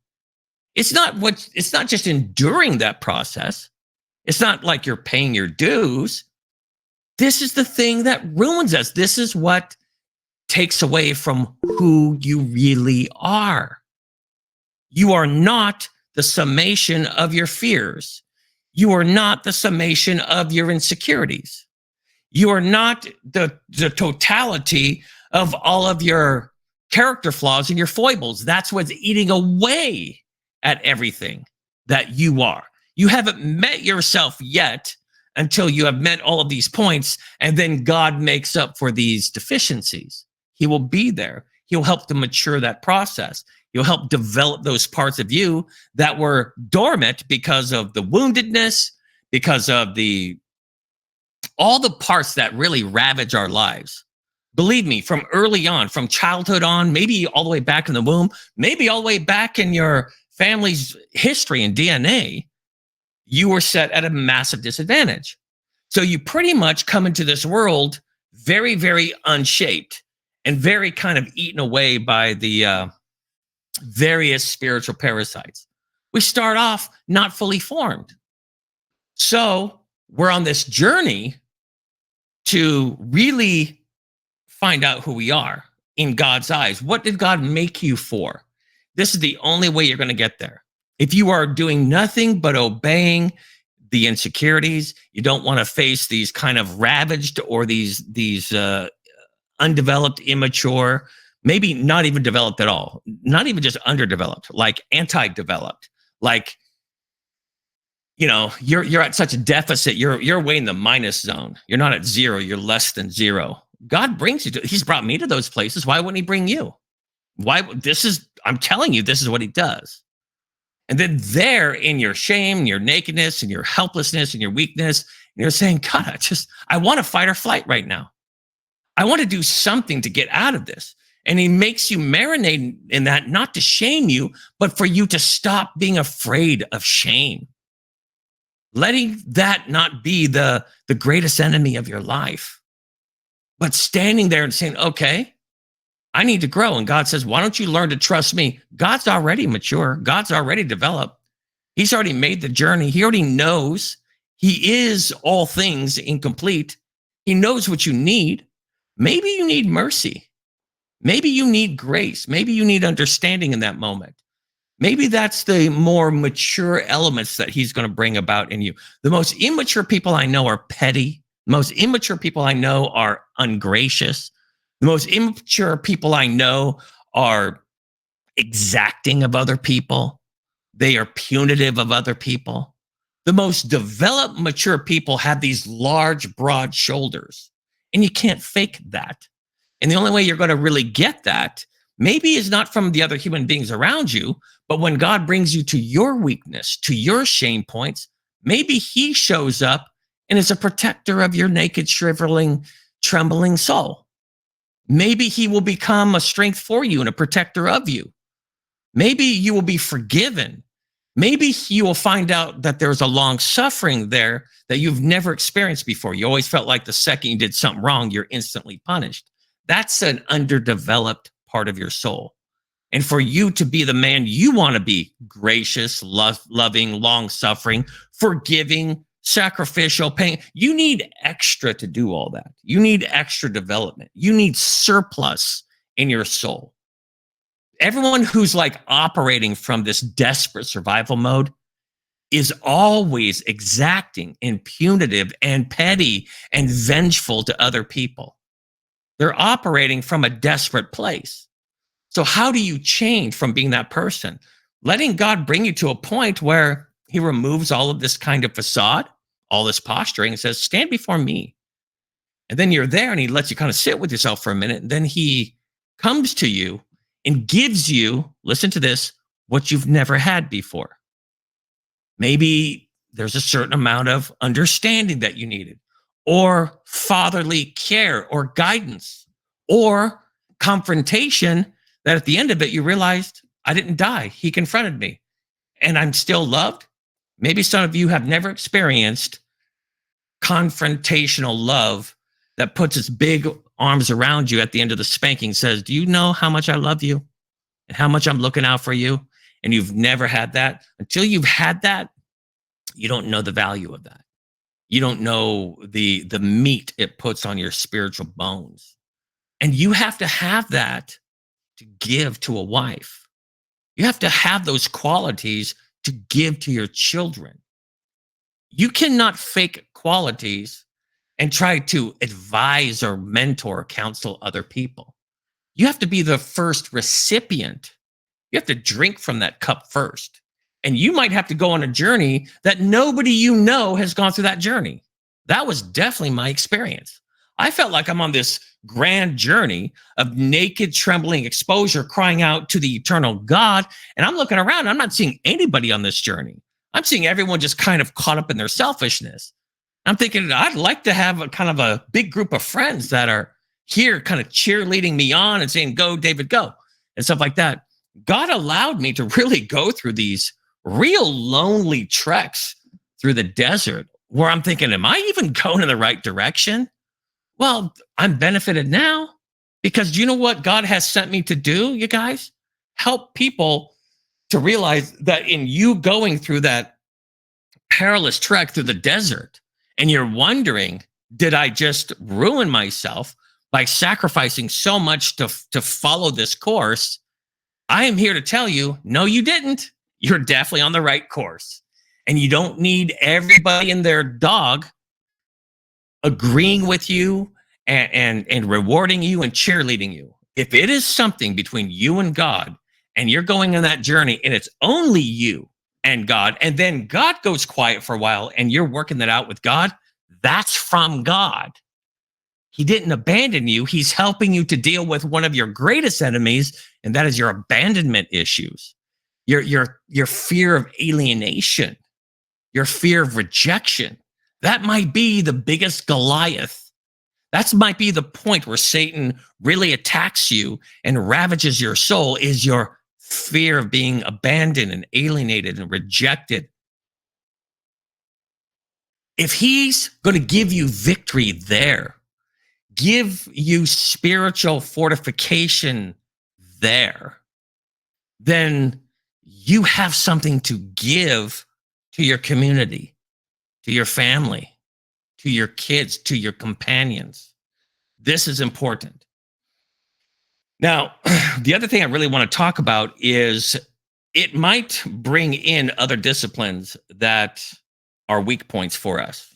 It's not just enduring that process. It's not like you're paying your dues. This is the thing that ruins us. This is what takes away from who you really are. You are not the summation of your fears. You are not the summation of your insecurities. You are not the totality of all of your character flaws and your foibles. That's what's eating away at everything that you are. You haven't met yourself yet until you have met all of these points, and then God makes up for these deficiencies. He will be there. He'll help to mature that process. He'll help develop those parts of you that were dormant because of the woundedness, because of all the parts that really ravage our lives. Believe me, from early on, from childhood on, maybe all the way back in the womb, maybe all the way back in your family's history and DNA, you were set at a massive disadvantage. So you pretty much come into this world very, very unshaped and very kind of eaten away by the various spiritual parasites. We start off not fully formed. So we're on this journey to really find out who we are in God's eyes. What did God make you for? This is the only way you're going to get there. If you are doing nothing but obeying the insecurities, you don't want to face these kind of ravaged or these undeveloped, immature, maybe not even developed at all, not even just underdeveloped, like anti-developed, like, you know, you're at such a deficit, you're way in the minus zone. You're not at zero, you're less than zero. God brings you to, he's brought me to those places. Why wouldn't he bring you? I'm telling you, this is what he does. And then there in your shame, your nakedness, and your helplessness, and your weakness, and you're saying, God, I want to fight or flight right now. I want to do something to get out of this. And he makes you marinate in that, not to shame you, but for you to stop being afraid of shame. Letting that not be the greatest enemy of your life, but standing there and saying, okay, I need to grow. And God says, why don't you learn to trust me? God's already mature. God's already developed. He's already made the journey. He already knows. He is all things incomplete. He knows what you need. Maybe you need mercy. Maybe you need grace. Maybe you need understanding in that moment. Maybe that's the more mature elements that he's going to bring about in you. The most immature people I know are petty. The most immature people I know are ungracious. The most immature people I know are exacting of other people. They are punitive of other people. The most developed, mature people have these large, broad shoulders, and you can't fake that. And the only way you're going to really get that maybe is not from the other human beings around you, but when God brings you to your weakness, to your shame points, maybe he shows up and is a protector of your naked, shriveling, trembling soul. Maybe he will become a strength for you and a protector of you. Maybe you will be forgiven. Maybe you will find out that there's a long suffering there that you've never experienced before. You always felt like the second you did something wrong, you're instantly punished. That's an underdeveloped part of your soul. And for you to be the man you want to be, gracious, loving, long-suffering, forgiving, sacrificial, paying, you need extra to do all that. You need extra development. You need surplus in your soul. Everyone who's like operating from this desperate survival mode is always exacting and punitive and petty and vengeful to other people. They're operating from a desperate place. So how do you change from being that person? Letting God bring you to a point where he removes all of this kind of facade, all this posturing and says, stand before me. And then you're there and he lets you kind of sit with yourself for a minute. And then he comes to you and gives you, listen to this, what you've never had before. Maybe there's a certain amount of understanding that you needed, or fatherly care or guidance, or confrontation that at the end of it, you realized I didn't die. He confronted me and I'm still loved. Maybe some of you have never experienced confrontational love that puts its big arms around you at the end of the spanking, says, do you know how much I love you and how much I'm looking out for you? And you've never had that. Until you've had that, you don't know the value of that. You don't know the meat it puts on your spiritual bones. And you have to have that to give to a wife. You have to have those qualities to give to your children. You cannot fake qualities and try to advise or mentor, counsel other people. You have to be the first recipient. You have to drink from that cup first. And you might have to go on a journey that nobody you know has gone through that journey. That was definitely my experience. I felt like I'm on this grand journey of naked, trembling exposure, crying out to the eternal God. And I'm looking around, I'm not seeing anybody on this journey. I'm seeing everyone just kind of caught up in their selfishness. I'm thinking, I'd like to have a kind of a big group of friends that are here kind of cheerleading me on and saying, go, David, go, and stuff like that. God allowed me to really go through these real lonely treks through the desert where I'm thinking, am I even going in the right direction? Well, I'm benefited now because do you know what God has sent me to do, you guys? Help people to realize that in you going through that perilous trek through the desert, and you're wondering, did I just ruin myself by sacrificing so much to follow this course? I am here to tell you, no, you didn't. You're definitely on the right course. And you don't need everybody and their dog agreeing with you and rewarding you and cheerleading you. If it is something between you and God, and you're going on that journey, and it's only you and God, and then God goes quiet for a while, and you're working that out with God, that's from God. He didn't abandon you. He's helping you to deal with one of your greatest enemies, and that is your abandonment issues, your fear of alienation, your fear of rejection. That might be the biggest Goliath. That might be the point where Satan really attacks you and ravages your soul, is your fear of being abandoned and alienated and rejected. If he's going to give you victory there, give you spiritual fortification there, then you have something to give to your community, to your family, to your kids, to your companions. This is important. Now, the other thing I really want to talk about is it might bring in other disciplines that are weak points for us.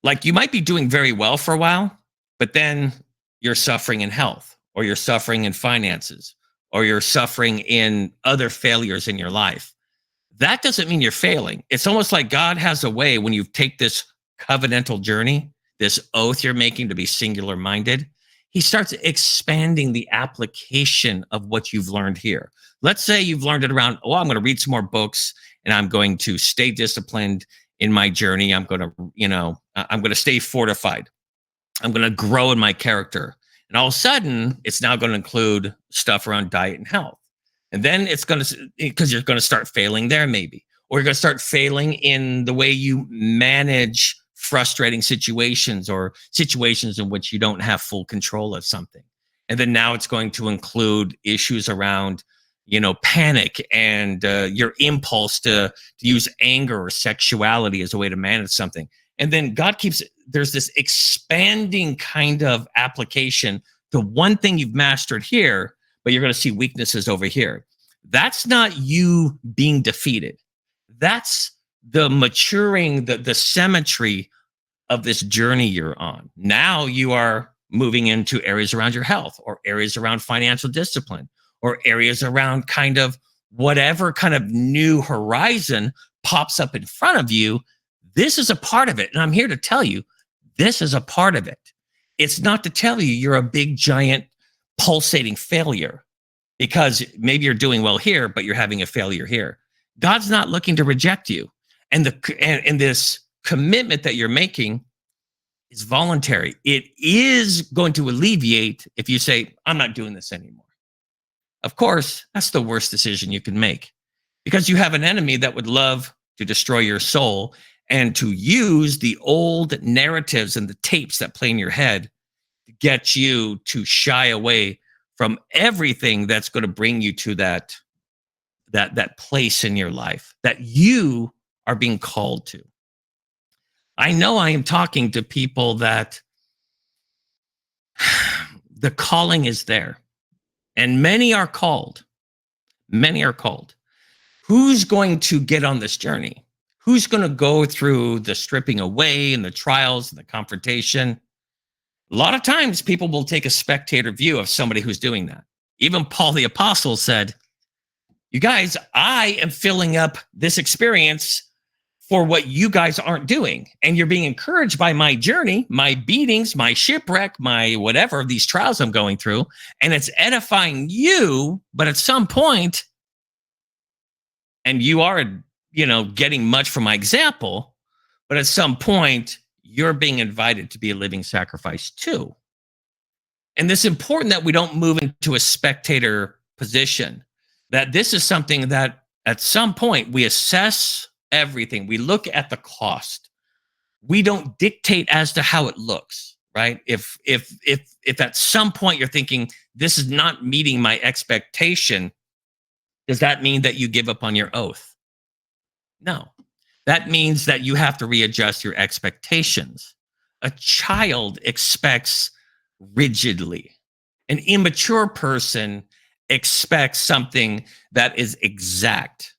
Like you might be doing very well for a while, but then you're suffering in health, or you're suffering in finances, or you're suffering in other failures in your life. That doesn't mean you're failing. It's almost like God has a way when you take this covenantal journey, this oath you're making to be singular minded, he starts expanding the application of what you've learned here. Let's say you've learned it around, oh, I'm going to read some more books and I'm going to stay disciplined in my journey. I'm going to stay fortified. I'm going to grow in my character. And all of a sudden, it's now going to include stuff around diet and health. And then it's going to, because you're going to start failing there maybe, or you're going to start failing in the way you manage frustrating situations or situations in which you don't have full control of something. And then now it's going to include issues around, panic and your impulse to use anger or sexuality as a way to manage something. And then there's this expanding kind of application to one thing you've mastered here, but you're going to see weaknesses over here. That's not you being defeated. That's the maturing, the symmetry of this journey you're on. Now you are moving into areas around your health, or areas around financial discipline, or areas around kind of whatever kind of new horizon pops up in front of you. This is a part of it. And I'm here to tell you, this is a part of it. It's not to tell you you're a big, giant, pulsating failure because maybe you're doing well here, but you're having a failure here. God's not looking to reject you. And this commitment that you're making is voluntary. It is going to alleviate if you say, I'm not doing this anymore. Of course, that's the worst decision you can make because you have an enemy that would love to destroy your soul and to use the old narratives and the tapes that play in your head to get you to shy away from everything that's going to bring you to that place in your life that you are being called to. I know I am talking to people that the calling is there, and many are called. Many are called. Who's going to get on this journey? Who's going to go through the stripping away and the trials and the confrontation? A lot of times people will take a spectator view of somebody who's doing that. Even Paul the Apostle said, you guys, I am filling up this experience for what you guys aren't doing. And you're being encouraged by my journey, my beatings, my shipwreck, my whatever, these trials I'm going through. And it's edifying you, but at some point, and you are, getting much from my example, but at some point, you're being invited to be a living sacrifice too. And it's important that we don't move into a spectator position, that this is something that at some point we assess everything. We look at the cost. We don't dictate as to how it looks, right? If at some point you're thinking this is not meeting my expectation, does that mean that you give up on your oath? No. That means that you have to readjust your expectations. A child expects rigidly. An immature person expects something that is exact.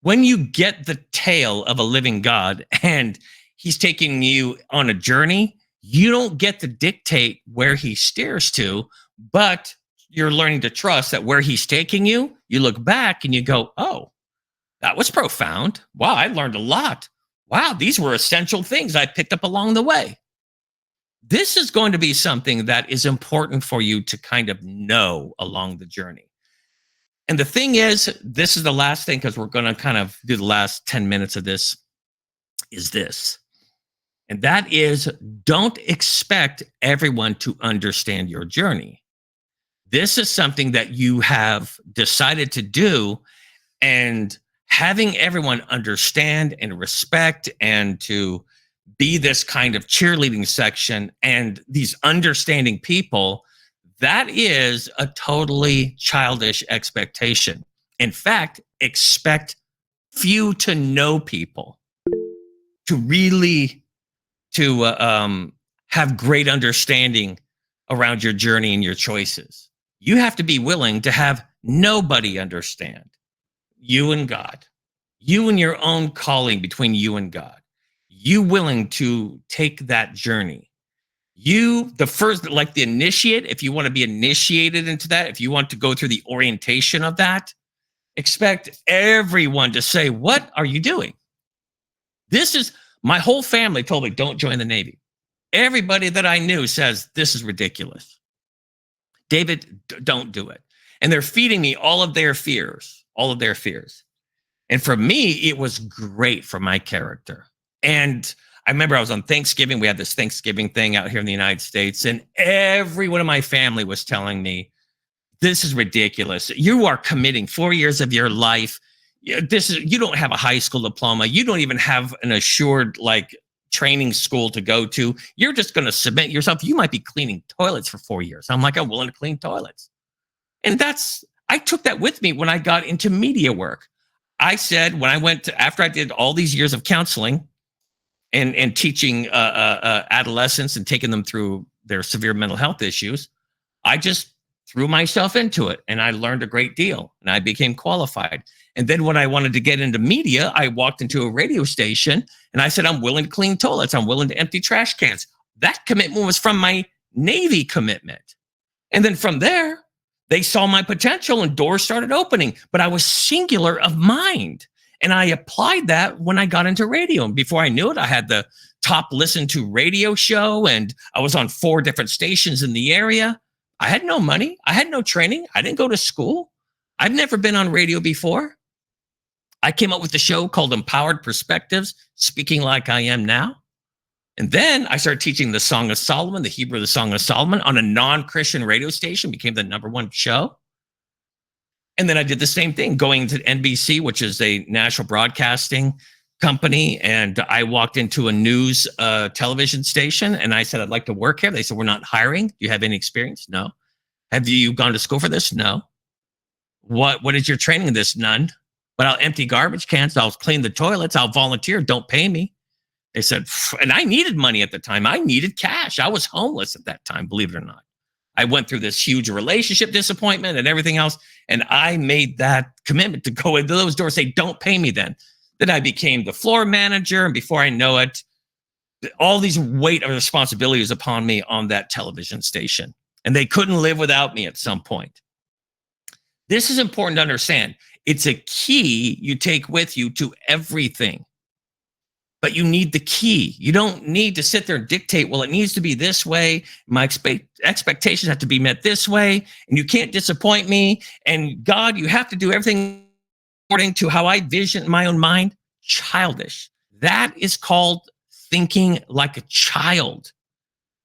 When you get the tale of a living God and he's taking you on a journey, you don't get to dictate where he steers to, but you're learning to trust that where he's taking you, you look back and you go, oh, that was profound. Wow, I learned a lot. Wow, these were essential things I picked up along the way. This is going to be something that is important for you to kind of know along the journey. And the thing is, this is the last thing, because we're going to kind of do the last 10 minutes of this, is this. And that is, don't expect everyone to understand your journey. This is something that you have decided to do, and having everyone understand and respect and to be this kind of cheerleading section and these understanding people, that is a totally childish expectation. In fact, expect few to no people to really have great understanding around your journey and your choices. You have to be willing to have nobody understand you and God, you and your own calling between you and God. You willing to take that journey. You, the first, like the initiate, if you want to be initiated into that, if you want to go through the orientation of that, expect everyone to say, what are you doing? This is, my whole family told me, don't join the Navy. Everybody that I knew says, this is ridiculous. David, don't do it. And they're feeding me all of their fears. And for me, it was great for my character. And I remember I was on Thanksgiving. We had this Thanksgiving thing out here in the United States. And everyone in my family was telling me, this is ridiculous. You are committing 4 years of your life. You don't have a high school diploma. You don't even have an assured training school to go to. You're just going to submit yourself. You might be cleaning toilets for 4 years. I'm like, I'm willing to clean toilets. And I took that with me when I got into media work. I said, after I did all these years of counseling and teaching adolescents and taking them through their severe mental health issues, I just threw myself into it and I learned a great deal and I became qualified. And then when I wanted to get into media, I walked into a radio station and I said, I'm willing to clean toilets. I'm willing to empty trash cans. That commitment was from my Navy commitment. And then from there, they saw my potential and doors started opening, but I was singular of mind. And I applied that when I got into radio. And before I knew it, I had the top listened to radio show and I was on 4 different stations in the area. I had no money. I had no training. I didn't go to school. I've never been on radio before. I came up with a show called Empowered Perspectives, speaking like I am now. And then I started teaching the Song of Solomon, the Hebrew of the Song of Solomon, on a non-Christian radio station, became the #1 show. And then I did the same thing, going to NBC, which is a national broadcasting company. And I walked into a news television station and I said, I'd like to work here. They said, we're not hiring. Do you have any experience? No. Have you gone to school for this? No. What is your training in this? None. But I'll empty garbage cans. I'll clean the toilets. I'll volunteer. Don't pay me. They said, and I needed money at the time. I needed cash. I was homeless at that time, believe it or not. I went through this huge relationship disappointment and everything else. And I made that commitment to go into those doors, say, don't pay me then. Then I became the floor manager. And before I know it, all these weight of responsibility was upon me on that television station. And they couldn't live without me at some point. This is important to understand. It's a key you take with you to everything. But you need the key. You don't need to sit there and dictate, well, it needs to be this way. My expectations have to be met this way. And you can't disappoint me. And God, you have to do everything according to how I vision in my own mind. Childish. That is called thinking like a child.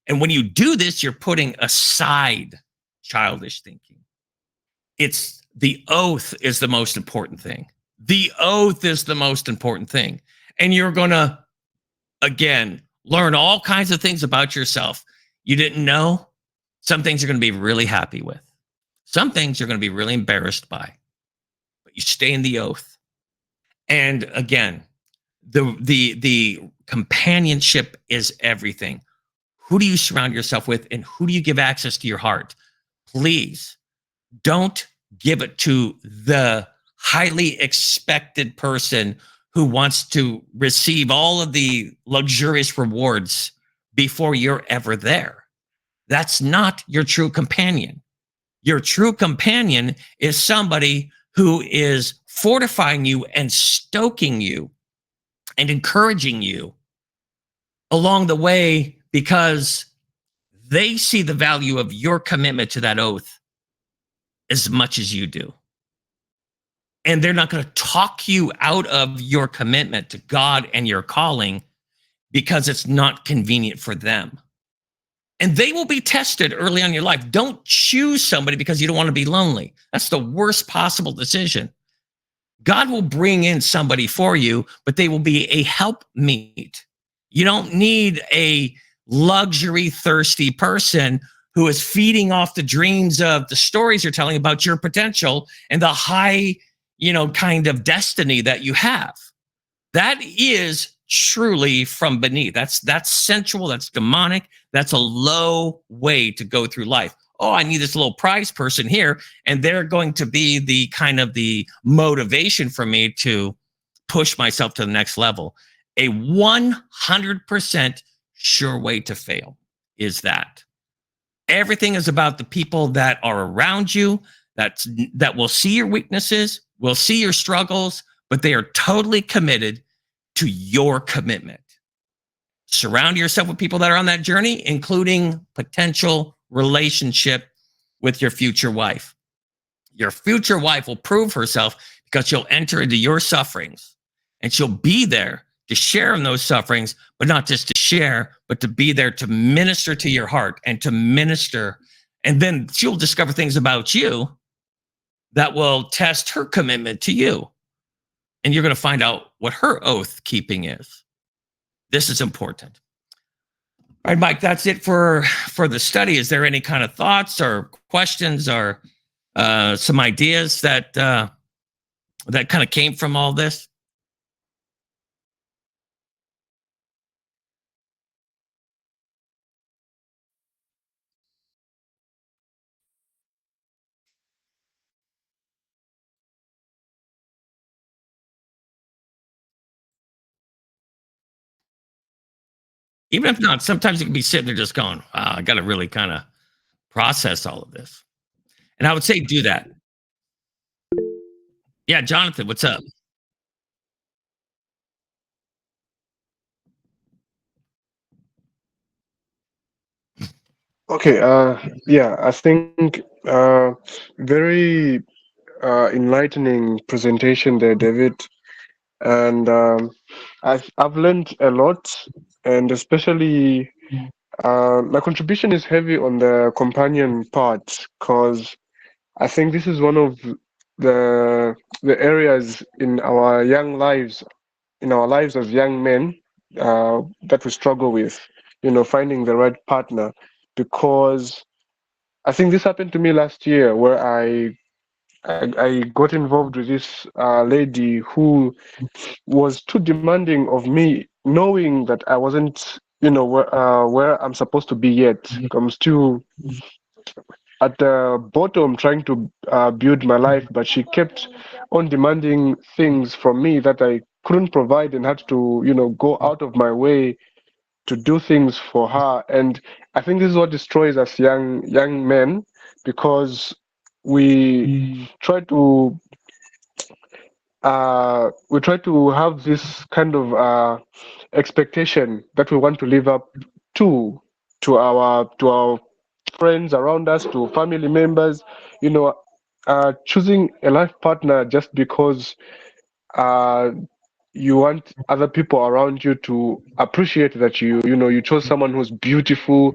And when you do this, you're putting aside childish thinking. It's the oath is the most important thing. The oath is the most important thing. And you're going to, again, learn all kinds of things about yourself you didn't know. Some things you're going to be really happy with. Some things you're going to be really embarrassed by. But you stay in the oath. And again, the companionship is everything. Who do you surround yourself with and who do you give access to your heart? Please don't give it to the highly expected person who wants to receive all of the luxurious rewards before you're ever there. That's not your true companion. Your true companion is somebody who is fortifying you and stoking you and encouraging you along the way because they see the value of your commitment to that oath as much as you do. And they're not going to talk you out of your commitment to God and your calling because it's not convenient for them. And they will be tested early on in your life. Don't choose somebody because you don't want to be lonely. That's the worst possible decision. God will bring in somebody for you, but they will be a helpmeet. You don't need a luxury thirsty person who is feeding off the dreams of the stories you're telling about your potential and the high kind of destiny that you have. That is truly from beneath. That's sensual, that's demonic, that's a low way to go through life. Oh, I need this little prize person here, and they're going to be the kind of the motivation for me to push myself to the next level. A 100% sure way to fail is that. Everything is about the people that are around you, that will see your weaknesses, will see your struggles, but they are totally committed to your commitment. Surround yourself with people that are on that journey, including potential relationship with your future wife. Your future wife will prove herself because she'll enter into your sufferings and she'll be there to share in those sufferings, but not just to share, but to be there to minister to your heart and to minister. And then she'll discover things about you that will test her commitment to you. And you're going to find out what her oath keeping is. This is important. All right, Mike, that's it for the study. Is there any kind of thoughts or questions or some ideas that kind of came from all this? Even if not, sometimes you can be sitting there just going, wow, I got to really kind of process all of this. And I would say do that. Yeah, Jonathan, what's up? Okay. Yeah, I think very enlightening presentation there, David. And I've learned a lot, and especially my contribution is heavy on the companion part, because I think this is one of the the areas in our lives as young men, that we struggle with, finding the right partner. Because I think this happened to me last year, where I got involved with this lady who was too demanding of me, knowing that I wasn't, where I'm supposed to be yet. I'm still at the bottom trying to build my life, but she kept on demanding things from me that I couldn't provide, and had to, go out of my way to do things for her. And I think this is what destroys us young men, because we try to have this kind of expectation that we want to live up to our friends around us, to family members, you know choosing a life partner just because uh you want other people around you to appreciate that you chose someone who's beautiful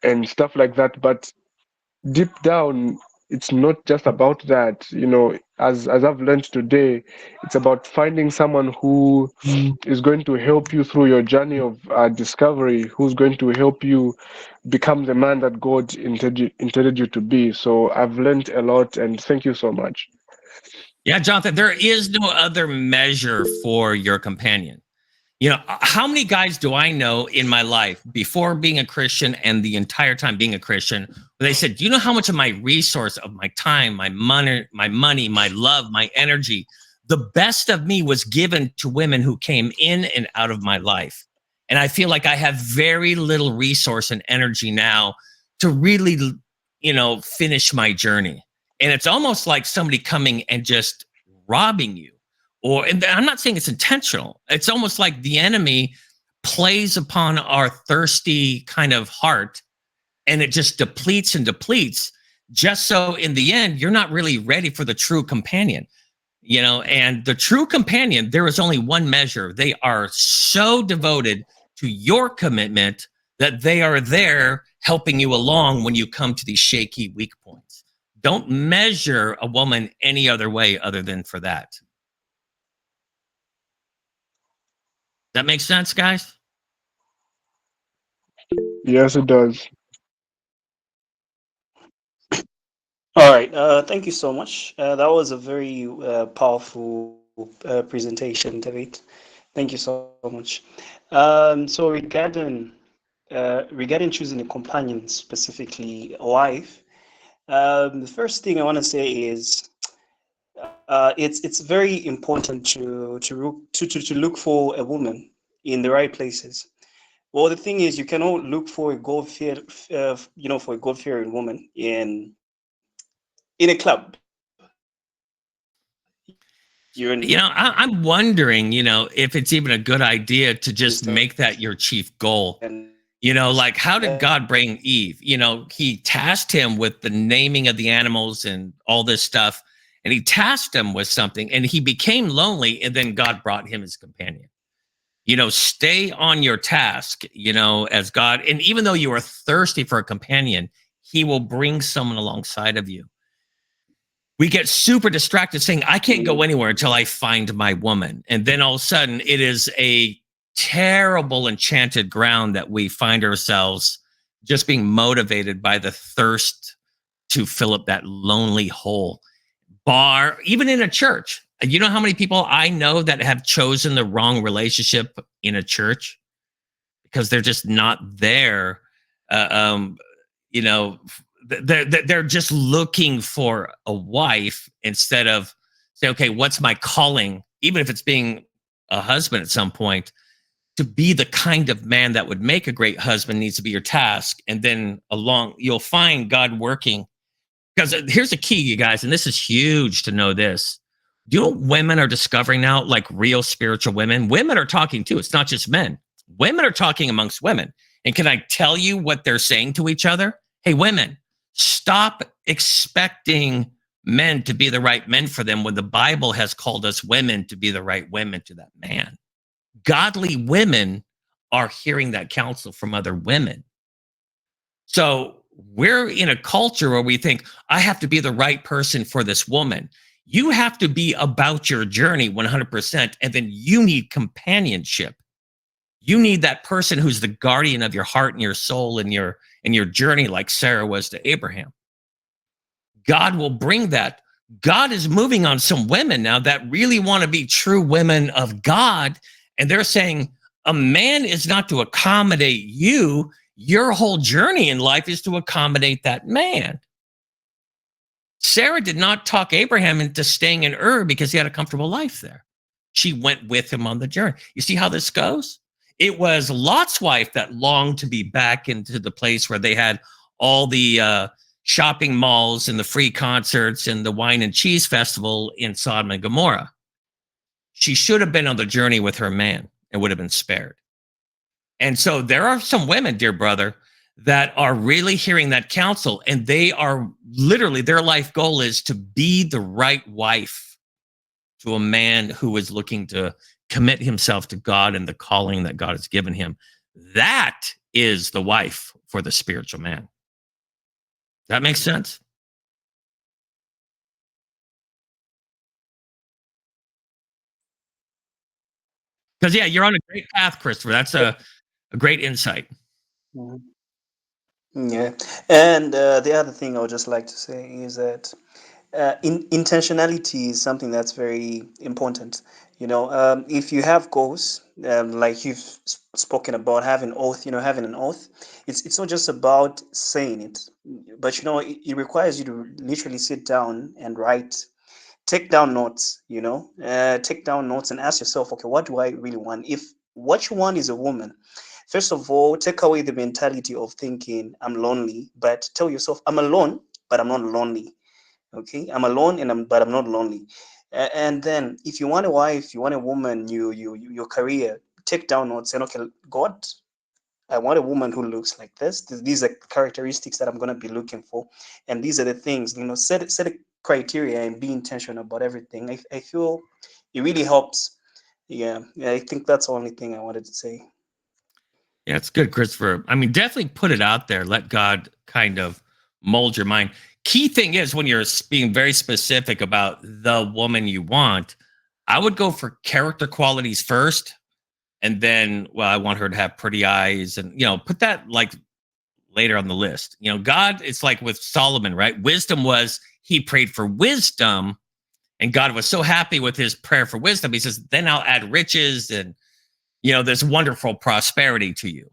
and stuff like that. But deep down, it's not just about that. As I've learned today, it's about finding someone who is going to help you through your journey of discovery, who's going to help you become the man that God intended you to be. So I've learned a lot, and thank you so much. Yeah, Jonathan, there is no other measure for your companion. How many guys do I know in my life before being a Christian and the entire time being a Christian, where they said, "Do you know how much of my resource, of my time, my love, my energy, the best of me was given to women who came in and out of my life." And I feel like I have very little resource and energy now to really, finish my journey. And it's almost like somebody coming and just robbing you. And I'm not saying it's intentional. It's almost like the enemy plays upon our thirsty kind of heart, and it just depletes and depletes, just so in the end you're not really ready for the true companion. And the true companion, there is only one measure. They are so devoted to your commitment that they are there helping you along when you come to these shaky weak points. Don't measure a woman any other way other than for that. That makes sense, guys? Yes, it does. All right. Thank you so much. That was a very powerful presentation, David. Thank you so much. So regarding choosing a companion, specifically a wife, the first thing I want to say is it's very important to look for a woman in the right places. Well, the thing is, you cannot look for a for a God-fearing woman in a club. You're in, I'm wondering, if it's even a good idea to just understand? make that your chief goal. Like, how did God bring Eve? He tasked him with the naming of the animals and all this stuff, and he tasked him with something, and he became lonely, and then God brought him his companion. Stay on your task, as God, and even though you are thirsty for a companion, he will bring someone alongside of you. We get super distracted saying, "I can't go anywhere until I find my woman." And then all of a sudden, it is a terrible enchanted ground that we find ourselves just being motivated by the thirst to fill up that lonely hole. Even in a church. You know how many people I know that have chosen the wrong relationship in a church because they're just not there? Uh, um, you know, they're just looking for a wife instead of say, okay, what's my calling? Even if it's being a husband at some point, to be the kind of man that would make a great husband needs to be your task. And then you'll find God working. Because here's the key, you guys, and this is huge to know this. Do you know what women are discovering now? Like real spiritual women. Women are talking too. It's not just men. Women are talking amongst women. And can I tell you what they're saying to each other? Hey, women, stop expecting men to be the right men for them when the Bible has called us women to be the right women to that man. Godly women are hearing that counsel from other women. So we're in a culture where we think, I have to be the right person for this woman. You have to be about your journey 100%. And then you need companionship. You need that person who's the guardian of your heart and your soul and your journey, like Sarah was to Abraham. God will bring that. God is moving on some women now that really want to be true women of God. And they're saying, a man is not to accommodate you. Your whole journey in life is to accommodate that man. Sarah did not talk Abraham into staying in Ur because he had a comfortable life there. She went with him on the journey. You see how this goes? It was Lot's wife that longed to be back into the place where they had all the shopping malls and the free concerts and the wine and cheese festival in Sodom and Gomorrah. She should have been on the journey with her man and would have been spared. And so there are some women, dear brother, that are really hearing that counsel, and they are literally, their life goal is to be the right wife to a man who is looking to commit himself to God and the calling that God has given him. That is the wife for the spiritual man. That makes sense? Because, yeah, you're on a great path, Christopher. That's a great insight. Mhm. Yeah. And the other thing I would just like to say is that intentionality is something that's very important. If you have goals, like you've spoken about having oath, having an oath, it's not just about saying it, but it requires you to literally sit down and write, take down notes, take down notes and ask yourself, okay, what do I really want? If what you want is a woman, first of all, take away the mentality of thinking I'm lonely, but tell yourself I'm alone, but I'm not lonely. Okay, I'm alone but I'm not lonely. And then if you want a wife, you want a woman, your career, take down notes and, okay, God, I want a woman who looks like this. These are characteristics that I'm going to be looking for, and these are the things. Set a criteria and be intentional about everything. I feel it really helps. Yeah, I think that's the only thing I wanted to say. Yeah, it's good, Christopher. I mean, definitely put it out there. Let God kind of mold your mind. Key thing is when you're being very specific about the woman you want, I would go for character qualities first. And then, well, I want her to have pretty eyes and, put that like later on the list. God, it's like with Solomon, right? Wisdom was, he prayed for wisdom, and God was so happy with his prayer for wisdom. He says, then I'll add riches and, this wonderful prosperity to you.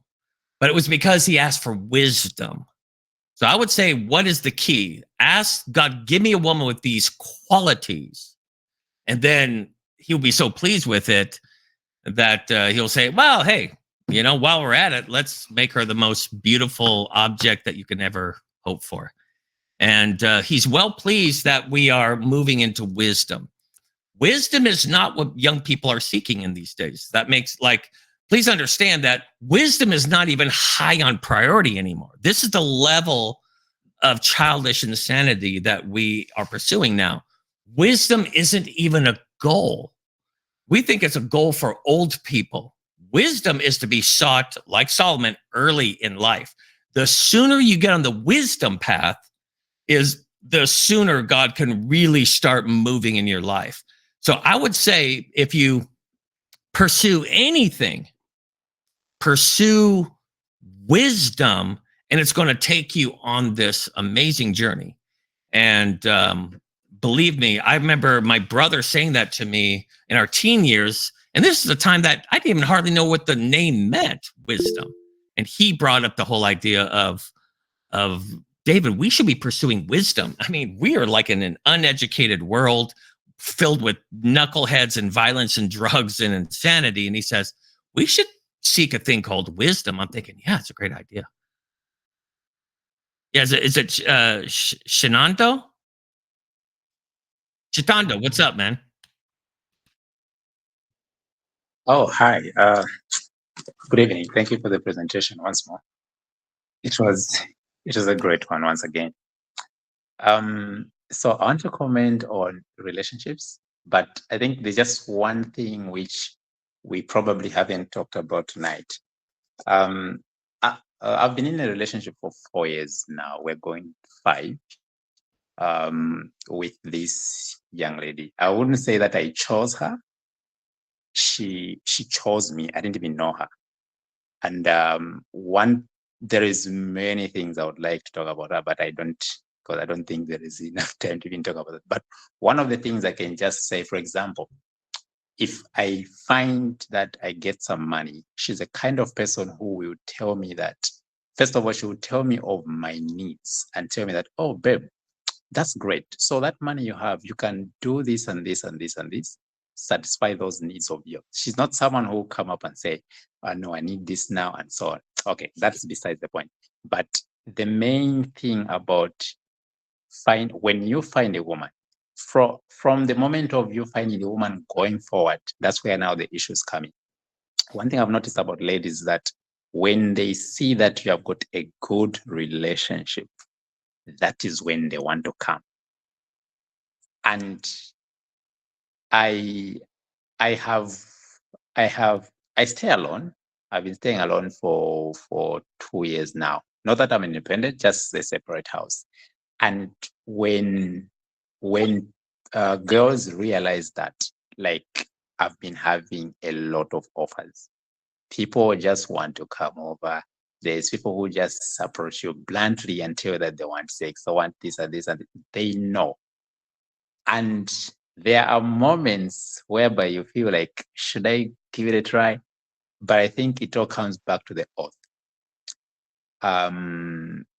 But it was because he asked for wisdom. So I would say, what is the key? Ask God, give me a woman with these qualities. And then he'll be so pleased with it that he'll say, well, hey, while we're at it, let's make her the most beautiful object that you can ever hope for. And he's well pleased that we are moving into wisdom. Wisdom is not what young people are seeking in these days. That makes please understand that wisdom is not even high on priority anymore. This is the level of childish insanity that we are pursuing now. Wisdom isn't even a goal. We think it's a goal for old people. Wisdom is to be sought, like Solomon, early in life. The sooner you get on the wisdom path is the sooner God can really start moving in your life. So I would say if you pursue anything, pursue wisdom, and it's going to take you on this amazing journey. And believe me, I remember my brother saying that to me in our teen years. And this is a time that I didn't even hardly know what the name meant, wisdom. And he brought up the whole idea of David, we should be pursuing wisdom. I mean, we are like in an uneducated world filled with knuckleheads and violence and drugs and insanity. And he says, we should seek a thing called wisdom. I'm thinking, yeah, it's a great idea. Yeah, is it Shenanto? Chitando, what's up, man? Oh, hi. Good evening. Thank you for the presentation once more. It was It is a great one once again. So I want to comment on relationships, but I think there's just one thing which we probably haven't talked about tonight. I've been in a relationship for 4 years now. We're going 5 with this young lady. I wouldn't say that I chose her. She chose me. I didn't even know her. And there is many things I would like to talk about her, but I don't, because I don't think there is enough time to even talk about it. But one of the things I can just say, for example, if I find that I get some money, she's the kind of person who will tell me that, first of all, she will tell me of my needs and tell me that, oh, babe, that's great. So that money you have, you can do this and this and this and this, satisfy those needs of yours. She's not someone who will come up and say, no, I need this now and so on. Okay, that's besides the point. But the main thing about when you find a woman, from the moment of you finding a woman going forward, that's where now the issues come in. One thing I've noticed about ladies is that when they see that you have got a good relationship, that is when they want to come. And I stay alone. I've been staying alone for 2 years now. Not that I'm independent, just a separate house. And when girls realize that, like, I've been having a lot of offers, people just want to come over. There's people who just approach you bluntly and tell you that they want sex, they want this and this, and they know. And there are moments whereby you feel like, should I give it a try? But I think it all comes back to the oath.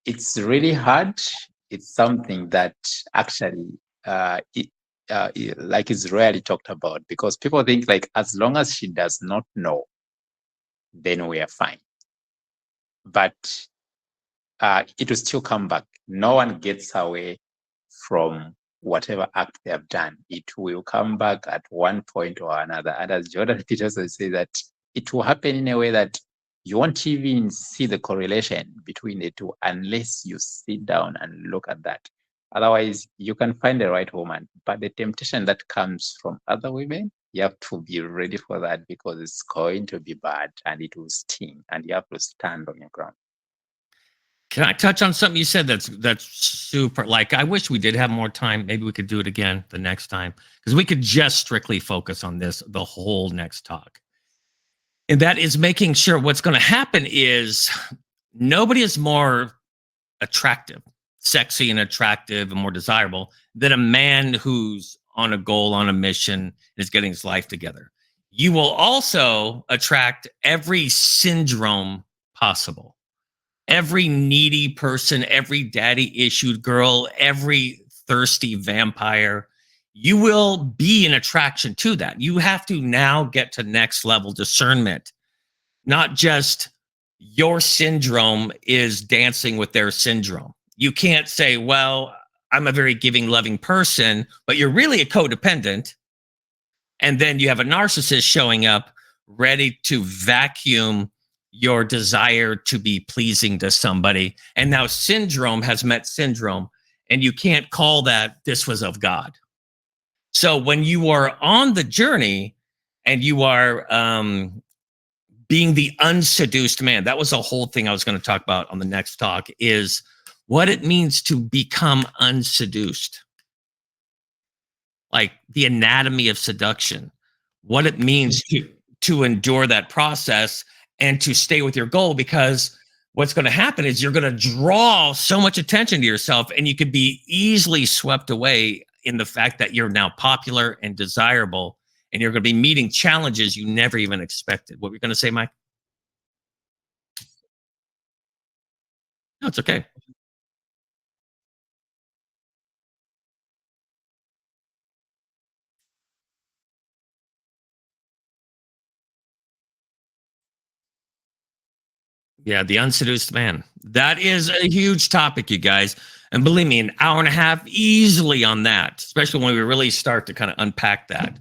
It's really hard. It's something that actually like is rarely talked about, because people think like, as long as she does not know, then we are fine. But it will still come back. No one gets away from whatever act they have done. It will come back at one point or another. And as Jordan Peterson says, that it will happen in a way that you won't even see the correlation between the two unless you sit down and look at that. Otherwise, you can find the right woman, but the temptation that comes from other women, you have to be ready for that, because it's going to be bad and it will sting, and you have to stand on your ground. Can I touch on something you said that's super, like, I wish we did have more time. Maybe we could do it again the next time, because we could just strictly focus on this the whole next talk. And that is making sure what's going to happen is nobody is more attractive, sexy and attractive and more desirable than a man who's on a goal, on a mission, is getting his life together. You will also attract every syndrome possible. Every needy person, every daddy issued girl, every thirsty vampire, you will be an attraction to that. You have to now get to next level discernment, not just your syndrome is dancing with their syndrome. You can't say, well, I'm a very giving, loving person, but you're really a codependent. And then you have a narcissist showing up ready to vacuum your desire to be pleasing to somebody. And now syndrome has met syndrome, and you can't call that this was of God. So when you are on the journey and you are being the unseduced man, that was a whole thing I was going to talk about on the next talk, is what it means to become unseduced. Like the anatomy of seduction, what it means to endure that process and to stay with your goal, because what's going to happen is you're going to draw so much attention to yourself, and you could be easily swept away in the fact that you're now popular and desirable, and you're going to be meeting challenges you never even expected. What were you going to say, Mike? No, it's okay. Yeah, the unseduced man. That is a huge topic, you guys. And believe me, an hour and a half easily on that, especially when we really start to kind of unpack that.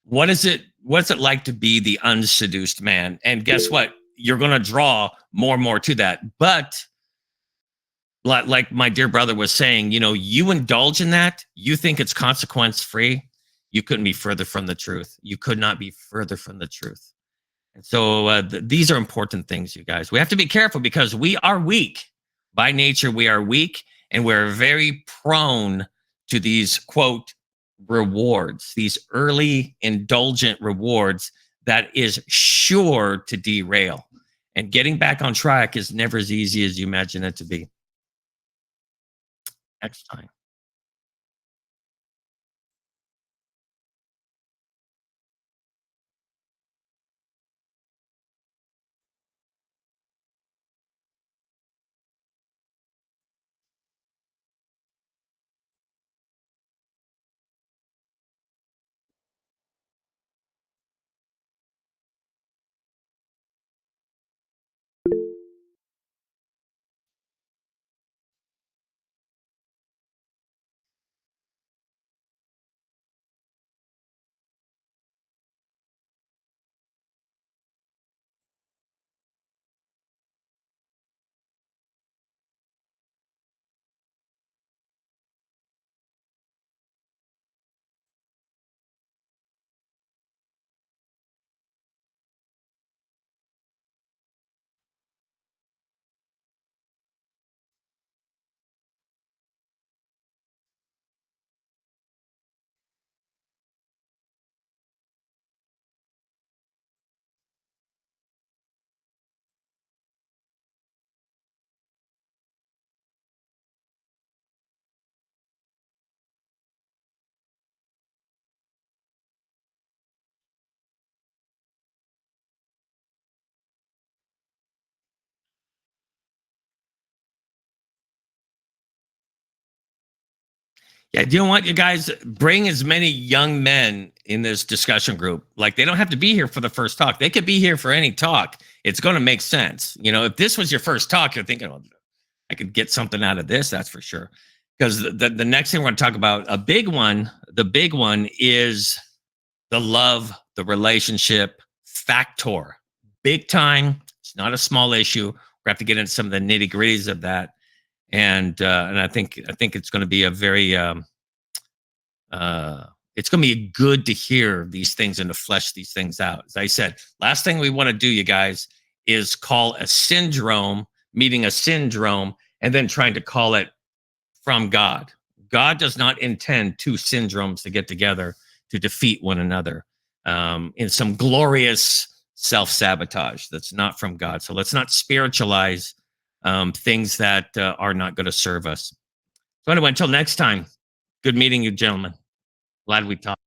What's it like to be the unseduced man? And guess what? You're going to draw more and more to that. But like my dear brother was saying, you know, you indulge in that, you think it's consequence free, you couldn't be further from the truth. You could not be further from the truth. And so these are important things, you guys. We have to be careful because we are weak. By nature, we are weak, and we're very prone to these, quote, rewards, these early indulgent rewards that is sure to derail. And getting back on track is never as easy as you imagine it to be. Next time. Yeah, do you want you guys bring as many young men in this discussion group? Like, they don't have to be here for the first talk. They could be here for any talk. It's going to make sense. You know, if this was your first talk, you're thinking, oh, I could get something out of this, that's for sure. Because the next thing we're going to talk about, a big one, the big one is the love, the relationship factor. Big time. It's not a small issue. We have to get into some of the nitty gritties of that. And I think it's going to be a very it's going to be good to hear these things and to flesh these things out. As I said, last thing we want to do, you guys, is call a syndrome, meeting a syndrome, and then trying to call it from God. God does not intend two syndromes to get together to defeat one another in some glorious self-sabotage that's not from God. So let's not spiritualize things that are not going to serve us. So anyway, until next time, good meeting you, gentlemen. Glad we talked.